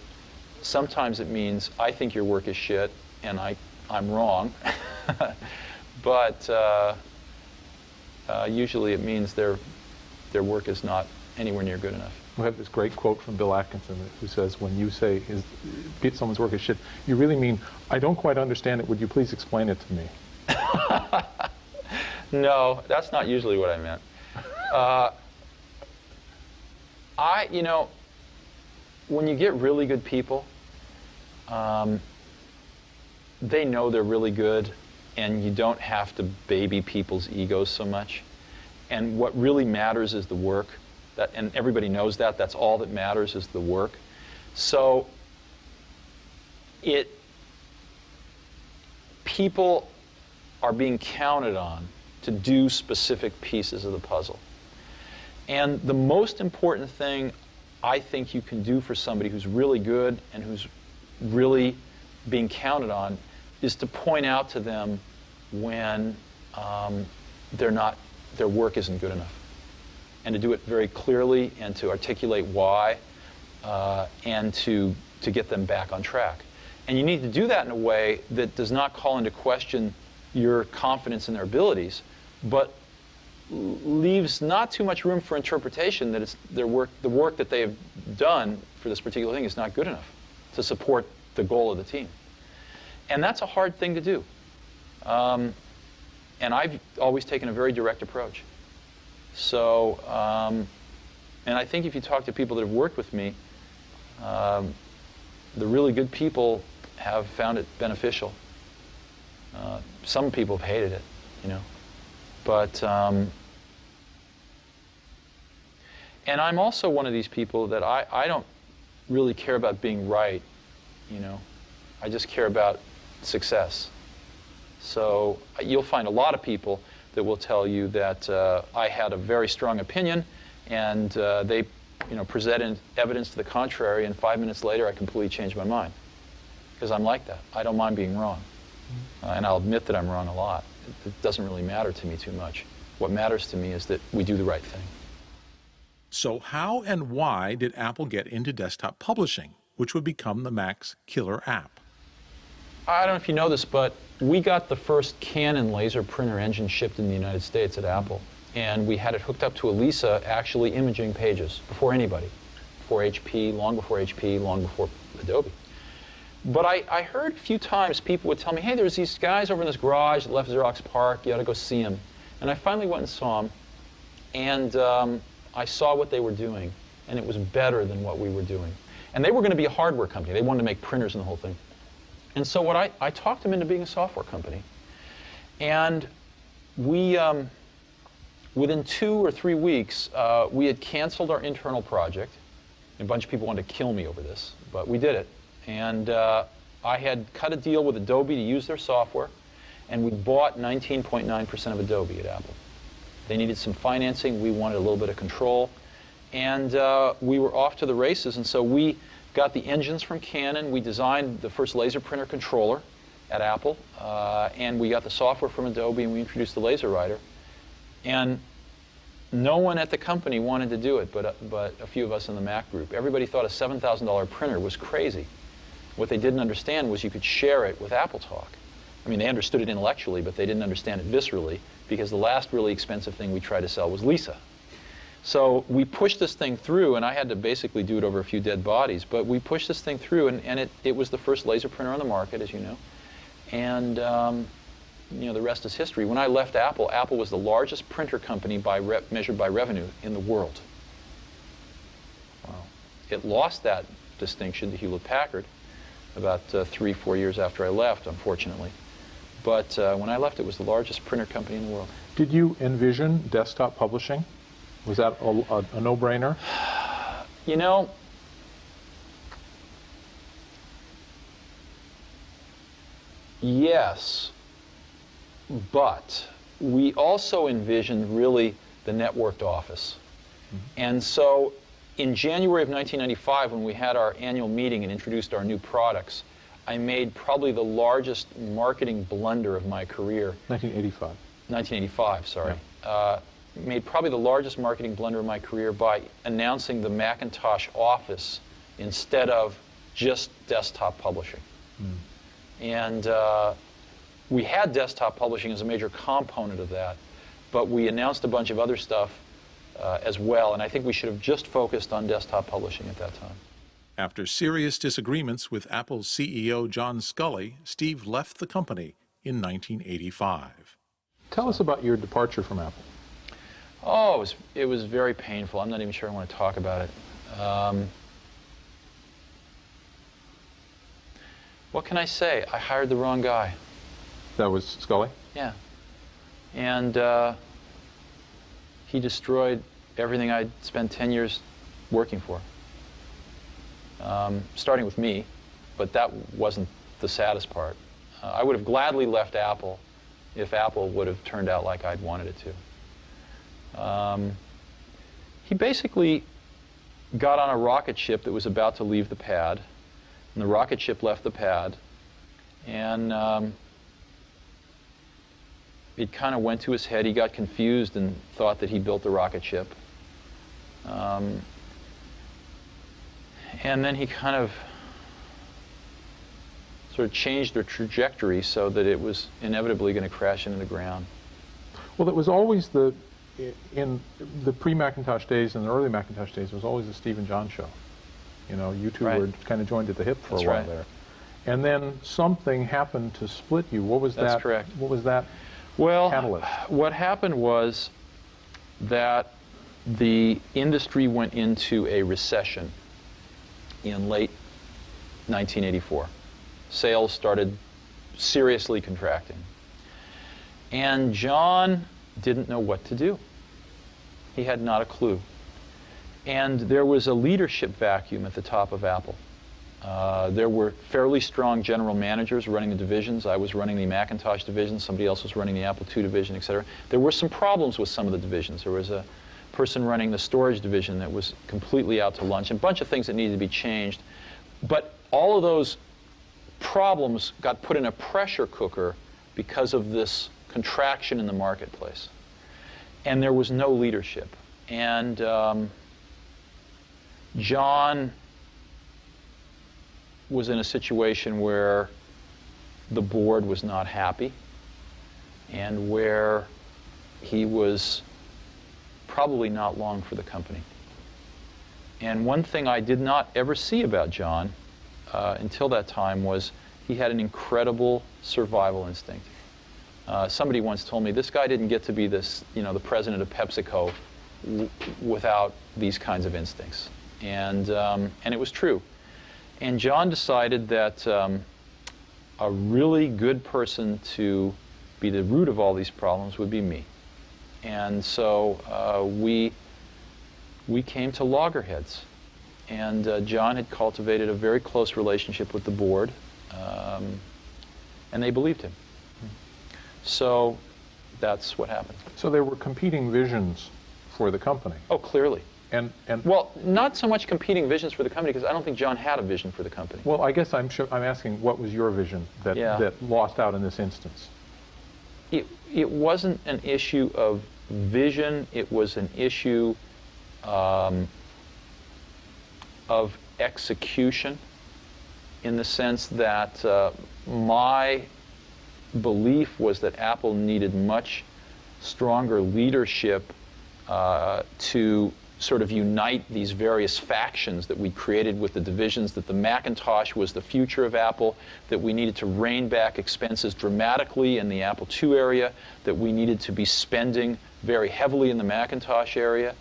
Sometimes it means I think your work is shit and I'm wrong. But usually it means their work is not anywhere near good enough. We have this great quote from Bill Atkinson who says, when you say someone's work is shit, you really mean, I don't quite understand it, would you please explain it to me? No, that's not usually what I meant. When you get really good people, they know they're really good, and you don't have to baby people's egos so much. And what really matters is the work. And everybody knows that. That's all that matters is the work. So people are being counted on to do specific pieces of the puzzle. And the most important thing I think you can do for somebody who's really good and who's really being counted on is to point out to them when their work isn't good enough. And to do it very clearly and to articulate why and to get them back on track. And you need to do that in a way that does not call into question your confidence in their abilities, but leaves not too much room for interpretation that it's the work that they have done for this particular thing is not good enough to support the goal of the team. And that's a hard thing to do. And I've always taken a very direct approach. So, and I think if you talk to people that have worked with me, the really good people have found it beneficial. Some people have hated it, But, and I'm also one of these people that I don't really care about being right, I just care about success. So you'll find a lot of people that will tell you that I had a very strong opinion, and they, presented evidence to the contrary, and 5 minutes later I completely changed my mind. Because I'm like that. I don't mind being wrong. And I'll admit that I'm wrong a lot. It doesn't really matter to me too much. What matters to me is that we do the right thing. So how and why did Apple get into desktop publishing, which would become the Mac's killer app? I don't know if you know this, but we got the first Canon laser printer engine shipped in the United States at Apple. And we had it hooked up to a Lisa actually imaging pages before anybody. Before HP, long before Adobe. But I heard a few times people would tell me, hey, there's these guys over in this garage that left Xerox PARC, you ought to go see them. And I finally went and saw them, and I saw what they were doing, and it was better than what we were doing. And they were going to be a hardware company. They wanted to make printers and the whole thing. And so what I talked them into being a software company. And we, within 2 or 3 weeks, we had canceled our internal project. A bunch of people wanted to kill me over this, but we did it. And I had cut a deal with Adobe to use their software, and we bought 19.9% of Adobe at Apple. They needed some financing. We wanted a little bit of control. And we were off to the races. And so we got the engines from Canon. We designed the first laser printer controller at Apple. And we got the software from Adobe, and we introduced the laser writer. And no one at the company wanted to do it but a few of us in the Mac group. Everybody thought a $7,000 printer was crazy. What they didn't understand was you could share it with Apple Talk. I mean, they understood it intellectually, but they didn't understand it viscerally, because the last really expensive thing we tried to sell was Lisa. So we pushed this thing through, and I had to basically do it over a few dead bodies, but we pushed this thing through, and it was the first laser printer on the market, as you know. And you know, the rest is history. When I left Apple, Apple was the largest printer company measured by revenue in the world. Wow. It lost that distinction to Hewlett-Packard about 3-4 years after I left, unfortunately. But when I left, it was the largest printer company in the world. Did you envision desktop publishing? Was that a no-brainer? You know, yes, but we also envisioned really the networked office. Mm-hmm. And so in January of 1995, when we had our annual meeting and introduced our new products, I made probably the largest marketing blunder of my career. 1985. 1985, sorry. Yeah. Made probably the largest marketing blunder of my career by announcing the Macintosh Office instead of just desktop publishing. Mm. And we had desktop publishing as a major component of that, but we announced a bunch of other stuff as well, and I think we should have just focused on desktop publishing at that time. After serious disagreements with Apple's CEO John Sculley, Steve left the company in 1985. Tell us about your departure from Apple. Oh, it was very painful. I'm not even sure I want to talk about it. What can I say? I hired the wrong guy. That was Sculley? Yeah. And he destroyed everything I'd spent 10 years working for. Starting with me, but that wasn't the saddest part. I would have gladly left Apple if Apple would have turned out like I'd wanted it to. He basically got on a rocket ship that was about to leave the pad, and the rocket ship left the pad, and it kind of went to his head. He got confused and thought that he built the rocket ship. And then he kind of sort of changed the trajectory so that it was inevitably going to crash into the ground. Well, it was always in the pre-Macintosh days and the early Macintosh days, it was always the Steve and John show. You know, you two were kind of joined at the hip for a while there. And then something happened to split you. What was that? That's correct. What was that catalyst? What happened was that the industry went into a recession in late 1984. Sales started seriously contracting. And John didn't know what to do. He had not a clue. And there was a leadership vacuum at the top of Apple. There were fairly strong general managers running the divisions. I was running the Macintosh division. Somebody else was running the Apple II division, etc. There were some problems with some of the divisions. There was a person running the storage division that was completely out to lunch, and a bunch of things that needed to be changed. But all of those problems got put in a pressure cooker because of this contraction in the marketplace. And there was no leadership. And John was in a situation where the board was not happy and where he was probably not long for the company. And one thing I did not ever see about John until that time was he had an incredible survival instinct. Somebody once told me, this guy didn't get to be this, the president of PepsiCo without these kinds of instincts. And it was true. And John decided that a really good person to be the root of all these problems would be me. And so we came to loggerheads. And John had cultivated a very close relationship with the board. And they believed him. So that's what happened. So there were competing visions for the company. Oh, clearly. And Well, not so much competing visions for the company, because I don't think John had a vision for the company. well, I guess I'm asking, what was your vision that Yeah. that lost out in this instance? It wasn't an issue of vision. It was an issue of execution, in the sense that my belief was that Apple needed much stronger leadership to sort of unite these various factions that we created with the divisions, that the Macintosh was the future of Apple, that we needed to rein back expenses dramatically in the Apple II area, that we needed to be spending very heavily in the Macintosh area,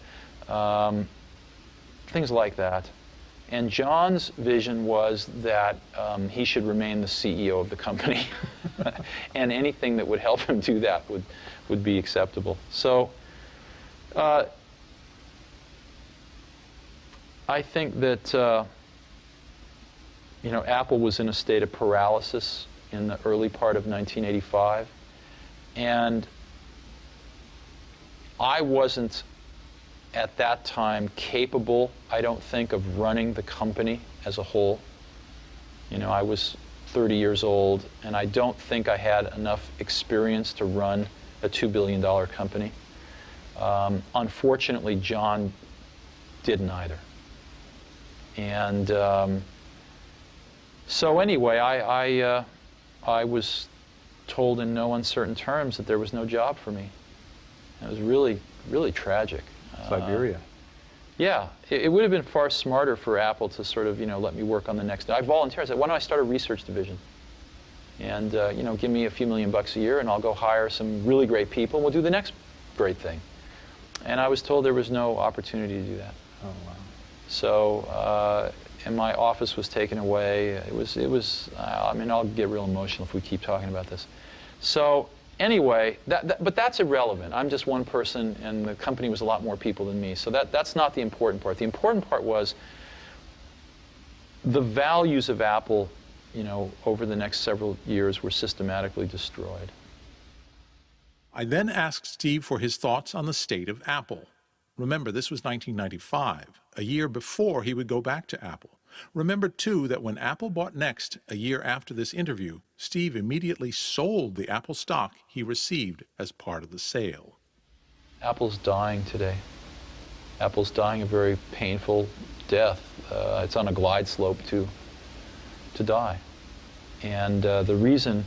things like that. And John's vision was that he should remain the CEO of the company, and anything that would help him do that would be acceptable. So I think that Apple was in a state of paralysis in the early part of 1985, and I wasn't at that time capable, I don't think, of running the company as a whole. I was 30 years old, and I don't think I had enough experience to run a $2 billion company. Unfortunately, John didn't either. And so anyway, I was told in no uncertain terms that there was no job for me. It was really, really tragic. Siberia. Yeah, it would have been far smarter for Apple to sort of, let me work on the next. I volunteered. I said, why don't I start a research division? And, give me a few $1,000,000 a year, and I'll go hire some really great people, and we'll do the next great thing. And I was told there was no opportunity to do that. Oh, wow. So, and my office was taken away. It was. I mean, I'll get real emotional if we keep talking about this. So anyway, but that's irrelevant. I'm just one person, and the company was a lot more people than me. So that's not the important part. The important part was the values of Apple, over the next several years were systematically destroyed. I then asked Steve for his thoughts on the state of Apple. Remember, this was 1995, a year before he would go back to Apple. Remember, too, that when Apple bought Next a year after this interview, Steve immediately sold the Apple stock he received as part of the sale. Apple's dying today. Apple's dying a very painful death. It's on a glide slope to die. And the reason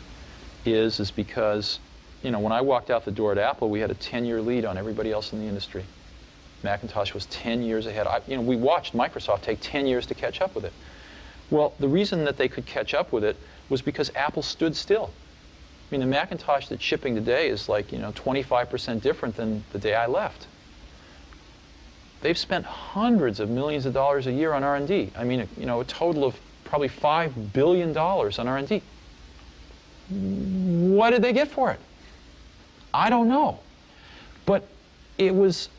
is because, when I walked out the door at Apple, we had a 10-year lead on everybody else in the industry. Macintosh was 10 years ahead. We watched Microsoft take 10 years to catch up with it. Well, the reason that they could catch up with it was because Apple stood still. I mean, the Macintosh that's shipping today is like, 25% different than the day I left. They've spent hundreds of millions of dollars a year on R&D. I mean, a total of probably $5 billion on R&D. What did they get for it? I don't know. But it was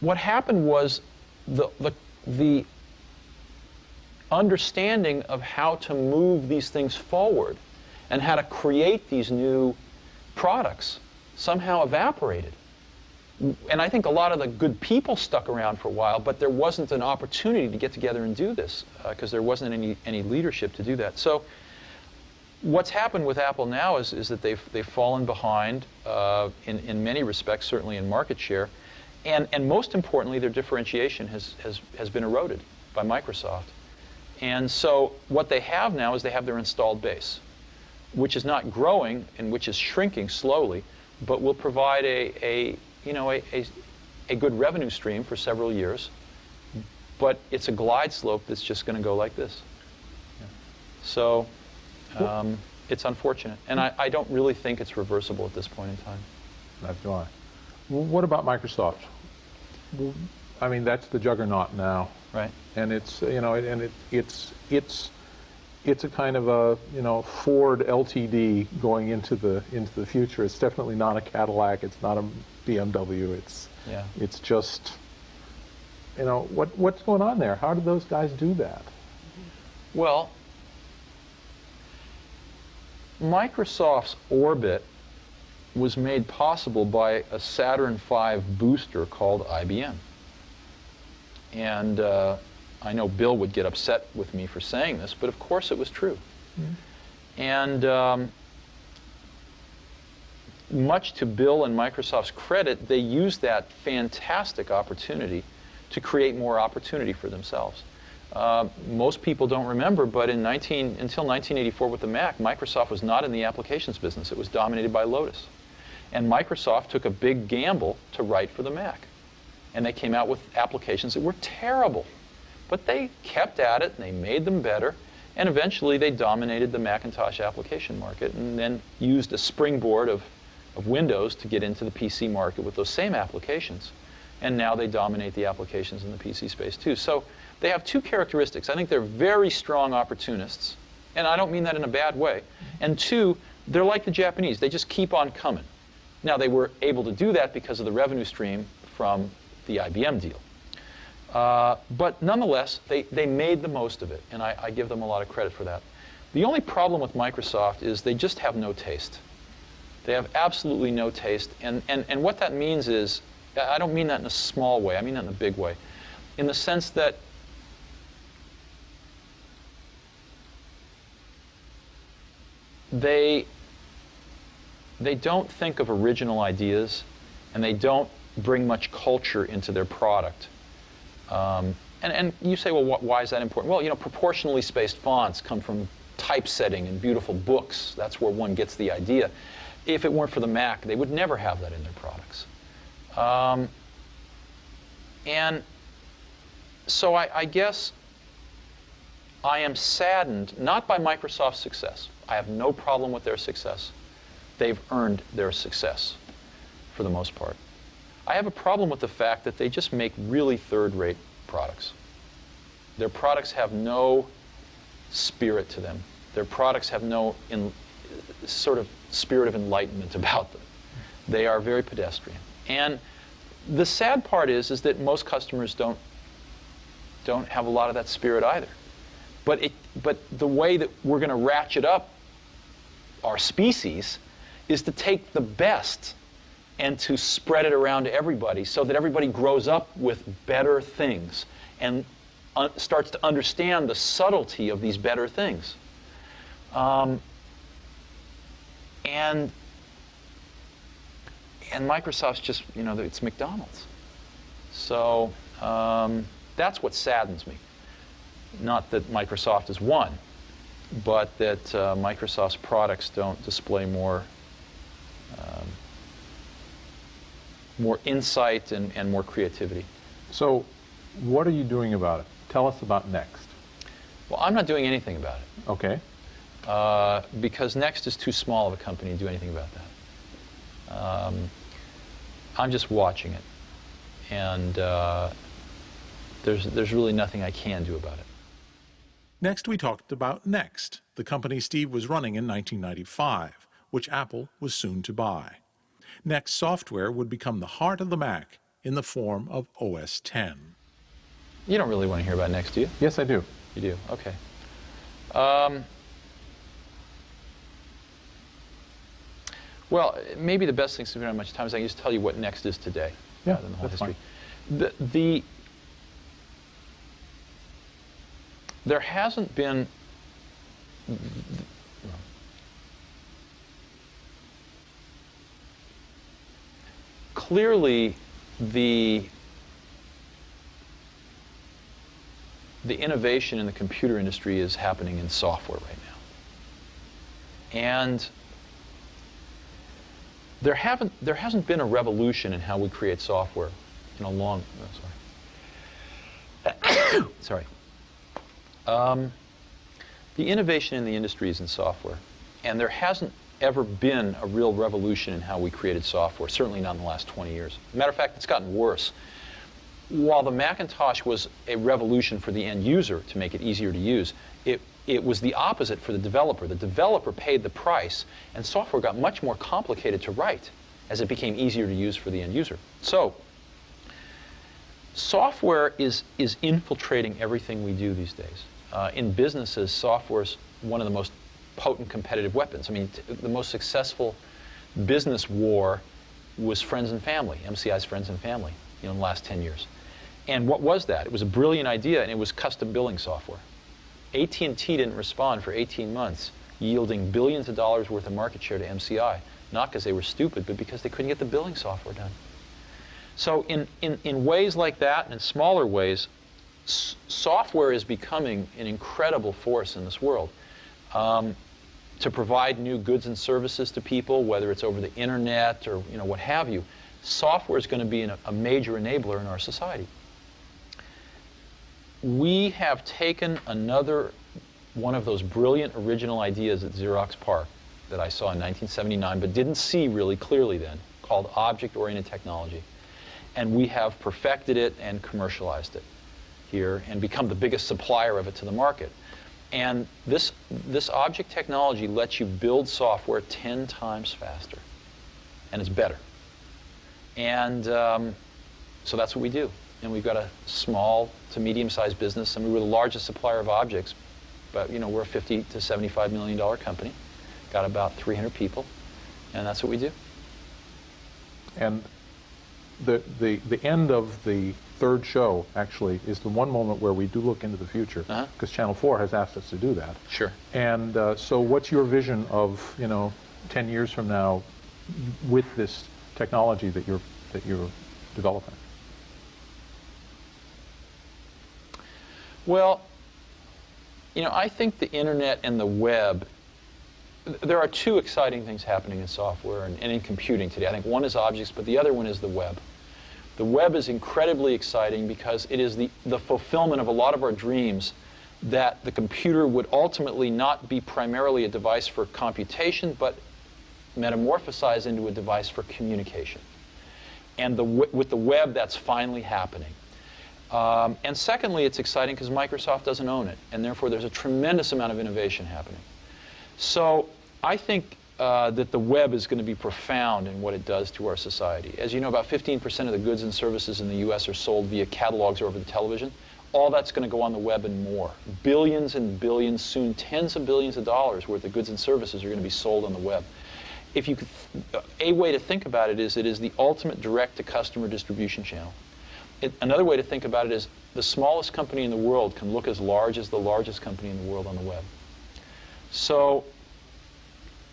what happened was the understanding of how to move these things forward and how to create these new products somehow evaporated. And I think a lot of the good people stuck around for a while, but there wasn't an opportunity to get together and do this because there wasn't any leadership to do that. So what's happened with Apple now is that they've fallen behind in many respects, certainly in market share. And most importantly, their differentiation has been eroded by Microsoft. And so what they have now is they have their installed base, which is not growing and which is shrinking slowly, but will provide a good revenue stream for several years. But it's a glide slope that's just going to go like this. Yeah. So it's unfortunate. And I don't really think it's reversible at this point in time. Neither do I. What about Microsoft? I mean, that's the juggernaut now, right? And it's it's a kind of a Ford LTD going into the future. It's definitely not a Cadillac. It's not a BMW. It's just what's going on there? How do those guys do that? Well, Microsoft's Orbit was made possible by a Saturn V booster called IBM. And I know Bill would get upset with me for saying this, but of course it was true. And much to Bill and Microsoft's credit, they used that fantastic opportunity to create more opportunity for themselves. Most people don't remember, but until 1984 with the Mac, Microsoft was not in the applications business. It was dominated by Lotus. And Microsoft took a big gamble to write for the Mac. And they came out with applications that were terrible. But they kept at it, and they made them better, and eventually they dominated the Macintosh application market, and then used a springboard of Windows to get into the PC market with those same applications. And now they dominate the applications in the PC space too. So they have two characteristics. I think they're very strong opportunists, and I don't mean that in a bad way. And two, they're like the Japanese. They just keep on coming. Now, they were able to do that because of the revenue stream from the IBM deal. But nonetheless, they made the most of it, and I give them a lot of credit for that. The only problem with Microsoft is they just have no taste. They have absolutely no taste, and what that means is, I don't mean that in a small way, I mean that in a big way, in the sense that they don't think of original ideas, and they don't bring much culture into their product. And you say, well, why is that important? Well, proportionally spaced fonts come from typesetting and beautiful books. That's where one gets the idea. If it weren't for the Mac, they would never have that in their products. And so I guess I am saddened, not by Microsoft's success. I have no problem with their success. They've earned their success, for the most part. I have a problem with the fact that they just make really third-rate products. Their products have no spirit to them. Their products have no sort of spirit of enlightenment about them. They are very pedestrian. And the sad part is that most customers don't have a lot of that spirit either. But the way that we're going to ratchet up our species is to take the best and to spread it around to everybody so that everybody grows up with better things and starts to understand the subtlety of these better things. And Microsoft's just, it's McDonald's. So that's what saddens me. Not that Microsoft is one, but that Microsoft's products don't display more insight and more creativity. So what are you doing about it? Tell us about Next. Well, I'm not doing anything about it. Okay. Because Next is too small of a company to do anything about that. I'm just watching it. And there's really nothing I can do about it. Next, we talked about Next, the company Steve was running in 1995, which Apple was soon to buy. Next software would become the heart of the Mac in the form of OS X. You don't really want to hear about Next, do you? Yes, I do. You do? Okay. Well, maybe the best thing, since we don't have much time, is I can just tell you what Next is today, rather than the whole history. Fine. There hasn't been clearly the innovation in the computer industry is happening in software right now. And there hasn't been a revolution in how we create software in a long, sorry. The innovation in the industry is in software, and there hasn't ever been a real revolution in how we created software, certainly not in the last 20 years. As a matter of fact, it's gotten worse. While the Macintosh was a revolution for the end user to make it easier to use, it was the opposite for the developer. The developer paid the price, and software got much more complicated to write as it became easier to use for the end user. So, software is infiltrating everything we do these days. in businesses, software is one of the most potent competitive weapons. I mean, the most successful business war was friends and family, MCI's friends and family, in the last 10 years. And what was that? It was a brilliant idea, and it was custom billing software. AT&T didn't respond for 18 months, yielding billions of dollars worth of market share to MCI, not because they were stupid, but because they couldn't get the billing software done. So in ways like that, and in smaller ways, software is becoming an incredible force in this world. To provide new goods and services to people, whether it's over the internet or what have you, software is going to be a major enabler in our society. We have taken another one of those brilliant original ideas at Xerox PARC that I saw in 1979, but didn't see really clearly then, called object-oriented technology. And we have perfected it and commercialized it here and become the biggest supplier of it to the market. And this object technology lets you build software 10 times faster, and it's better. And so that's what we do. And we've got a small to medium-sized business. I mean, we're the largest supplier of objects, but we're a $50 to $75 million company. Got about 300 people, and that's what we do. And the end of the third show, actually, is the one moment where we do look into the future, because Channel 4 has asked us to do that. Sure. And so what's your vision of, 10 years from now with this technology that you're developing? Well, I think the internet and the web, there are two exciting things happening in software and in computing today. I think one is objects, but the other one is the web. The web is incredibly exciting because it is the fulfillment of a lot of our dreams that the computer would ultimately not be primarily a device for computation, but metamorphosize into a device for communication. And with the web, that's finally happening. And secondly, it's exciting because Microsoft doesn't own it, and therefore there's a tremendous amount of innovation happening. So I think that the web is going to be profound in what it does to our society. As you know, about 15% of the goods and services in the US are sold via catalogs or over the television. All that's going to go on the web and more. Billions and billions, soon tens of billions of dollars worth of goods and services are going to be sold on the web. If you could, a way to think about it is the ultimate direct-to-customer distribution channel. Another way to think about it is the smallest company in the world can look as large as the largest company in the world on the web. So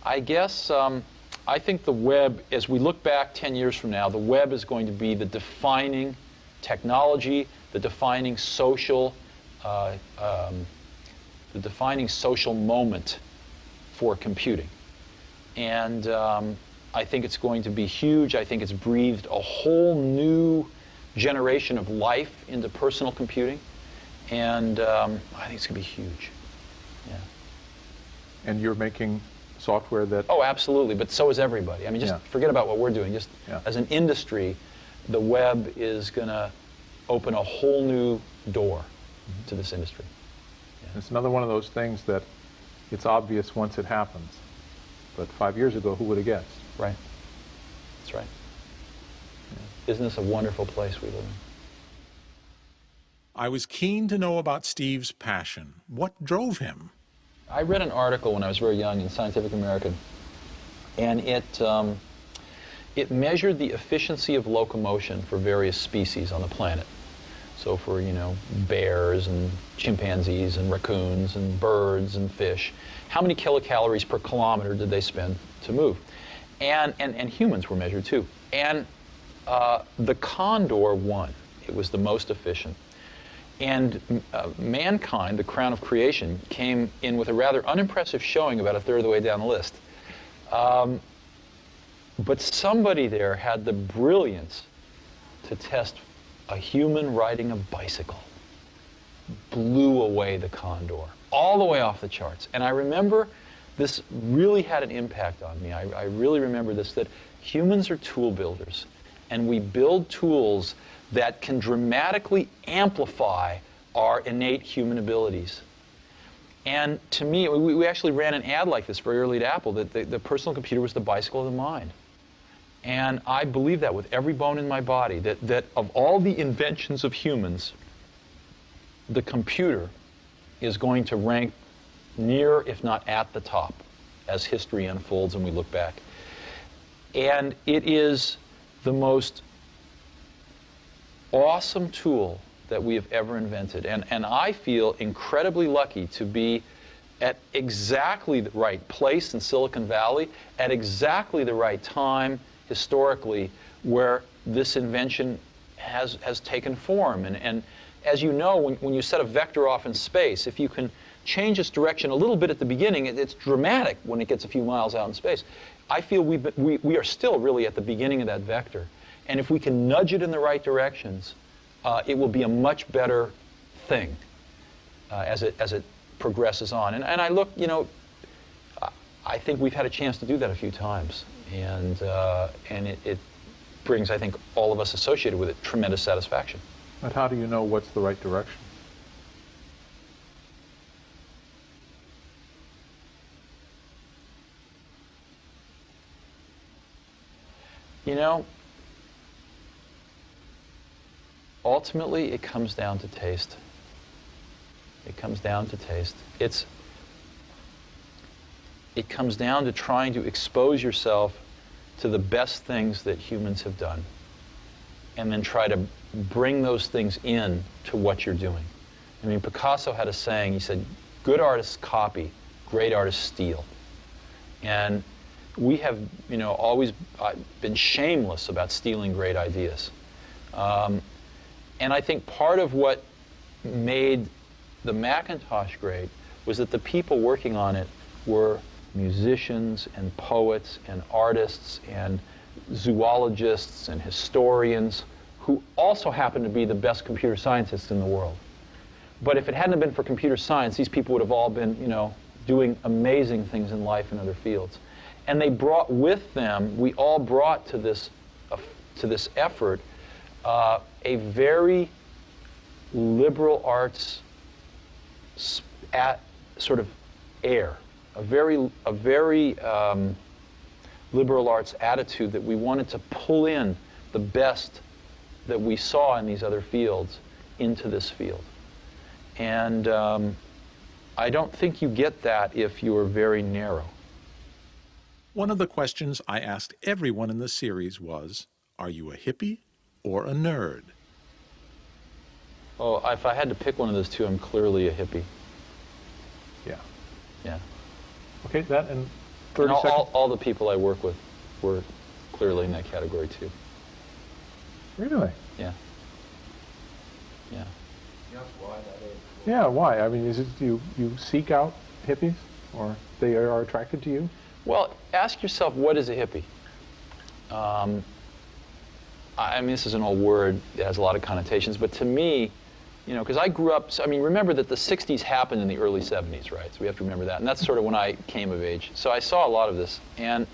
I guess I think the web, as we look back 10 years from now, the web is going to be the defining technology, the defining social moment for computing. And I think it's going to be huge. I think it's breathed a whole new generation of life into personal computing. And I think it's going to be huge. Yeah. And you're making software that... Oh, absolutely, but so is everybody. I mean, just forget about what we're doing. Just as an industry, the web is going to open a whole new door to this industry. Yeah. It's another one of those things that it's obvious once it happens. But 5 years ago, who would have guessed? Right. That's right. Yeah. Isn't this a wonderful place we live in? I was keen to know about Steve's passion. What drove him? I read an article when I was very young in Scientific American, and it measured the efficiency of locomotion for various species on the planet. So for, bears and chimpanzees and raccoons and birds and fish, how many kilocalories per kilometer did they spend to move? And humans were measured too. And the condor won. It was the most efficient. And mankind, the crown of creation, came in with a rather unimpressive showing about a third of the way down the list. But somebody there had the brilliance to test a human riding a bicycle. Blew away the condor, all the way off the charts. And I remember this really had an impact on me. I really remember this, that humans are tool builders. And we build tools that can dramatically amplify our innate human abilities. And to me, we actually ran an ad like this very early at Apple, that the personal computer was the bicycle of the mind. And I believe that with every bone in my body, that of all the inventions of humans, the computer is going to rank near, if not at the top, as history unfolds and we look back. And it is the most awesome tool that we have ever invented. And I feel incredibly lucky to be at exactly the right place in Silicon Valley, at exactly the right time historically, where this invention has taken form. And as you know, when you set a vector off in space, if you can change its direction a little bit at the beginning, it's dramatic when it gets a few miles out in space. I feel we are still really at the beginning of that vector. And if we can nudge it in the right directions, it will be a much better thing as it progresses on. And I look, you know, I think we've had a chance to do that a few times. And it brings, I think, all of us associated with it tremendous satisfaction. But how do you know what's the right direction? You know, ultimately it comes down to taste. It comes down to taste. It comes down to trying to expose yourself to the best things that humans have done, and then try to bring those things in to what you're doing. I mean, Picasso had a saying, he said, good artists copy, great artists steal. And we have, you know, always been shameless about stealing great ideas. And I think part of what made the Macintosh great was that the people working on it were musicians and poets and artists and zoologists and historians who also happened to be the best computer scientists in the world. But if it hadn't been for computer science, these people would have all been, you know, doing amazing things in life in other fields. And they brought with them, we all brought to this effort a very liberal arts sort of air, a very liberal arts attitude that we wanted to pull in the best that we saw in these other fields into this field. And I don't think you get that if you're very narrow. One of the questions I asked everyone in the series was, are you a hippie or a nerd? Oh, if I had to pick one of those two, I'm clearly a hippie. Yeah. Yeah. Okay, that in 30 and seconds. All the people I work with were clearly in that category too. Really? Yeah. Yeah. Yeah, why? I mean, is it you seek out hippies, or they are attracted to you? Well, ask yourself, what is a hippie? I mean, this is an old word that has a lot of connotations, but to me, you know, because I grew up, I mean, remember that the 60s happened in the early 70s, right? So we have to remember that. And that's sort of when I came of age. So I saw a lot of this. And,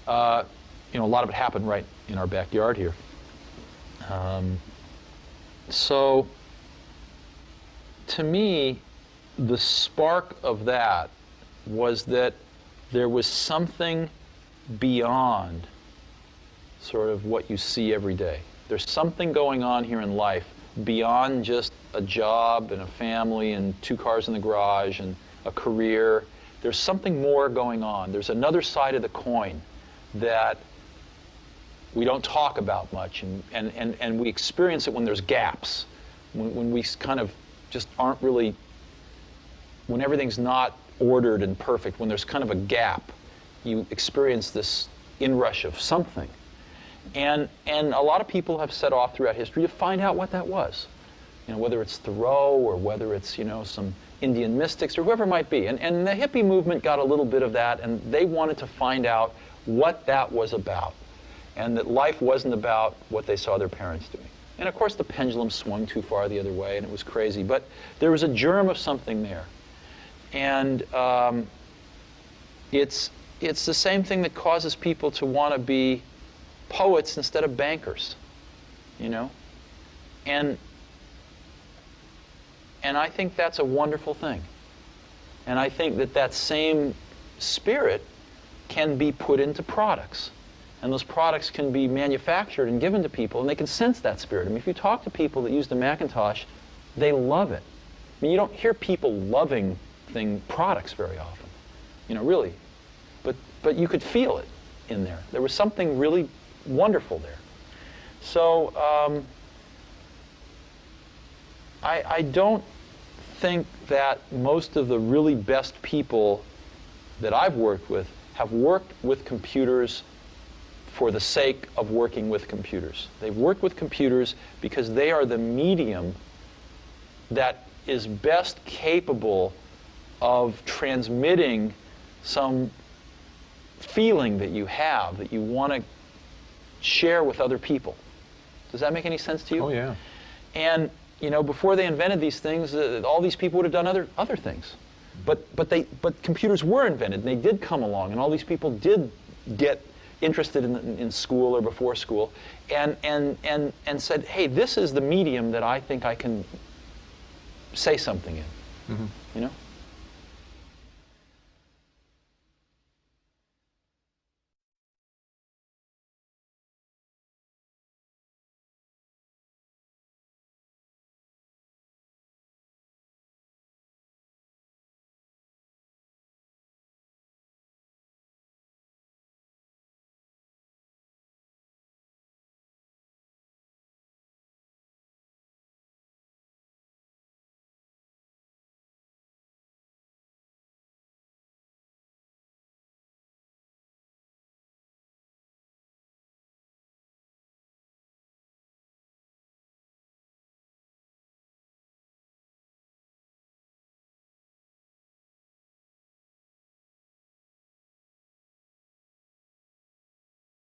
you know, a lot of it happened right in our backyard here. So to me, the spark of that was that there was something beyond sort of what you see every day. There's something going on here in life beyond just a job and a family and 2 cars in the garage and a career. There's something more going on. There's another side of the coin that we don't talk about much, and we experience it when there's gaps, when we kind of just aren't really, when everything's not ordered and perfect, when there's kind of a gap, you experience this inrush of something. And a lot of people have set off throughout history to find out what that was. You know, whether it's Thoreau or whether it's, you know, some Indian mystics or whoever it might be. And the hippie movement got a little bit of that, and they wanted to find out what that was about. And that life wasn't about what they saw their parents doing. And of course the pendulum swung too far the other way and it was crazy, but there was a germ of something there. And it's the same thing that causes people to want to be poets instead of bankers, you know? And I think that's a wonderful thing. And I think that that same spirit can be put into products. And those products can be manufactured and given to people, and they can sense that spirit. I mean, if you talk to people that use the Macintosh, they love it. mean, you don't hear people loving products very often, you know, really. But you could feel it in there. There was something really wonderful there. So I don't think that most of the really best people that I've worked with have worked with computers for the sake of working with computers. They've worked with computers because they are the medium that is best capable of transmitting some feeling that you have, that you want to share with other people. Does that make any sense to you? Oh, yeah. And, you know, before they invented these things, all these people would have done other things. But computers were invented, and they did come along, and all these people did get interested in school or before school, and said, hey, this is the medium that I think I can say something in. Mm-hmm. You know?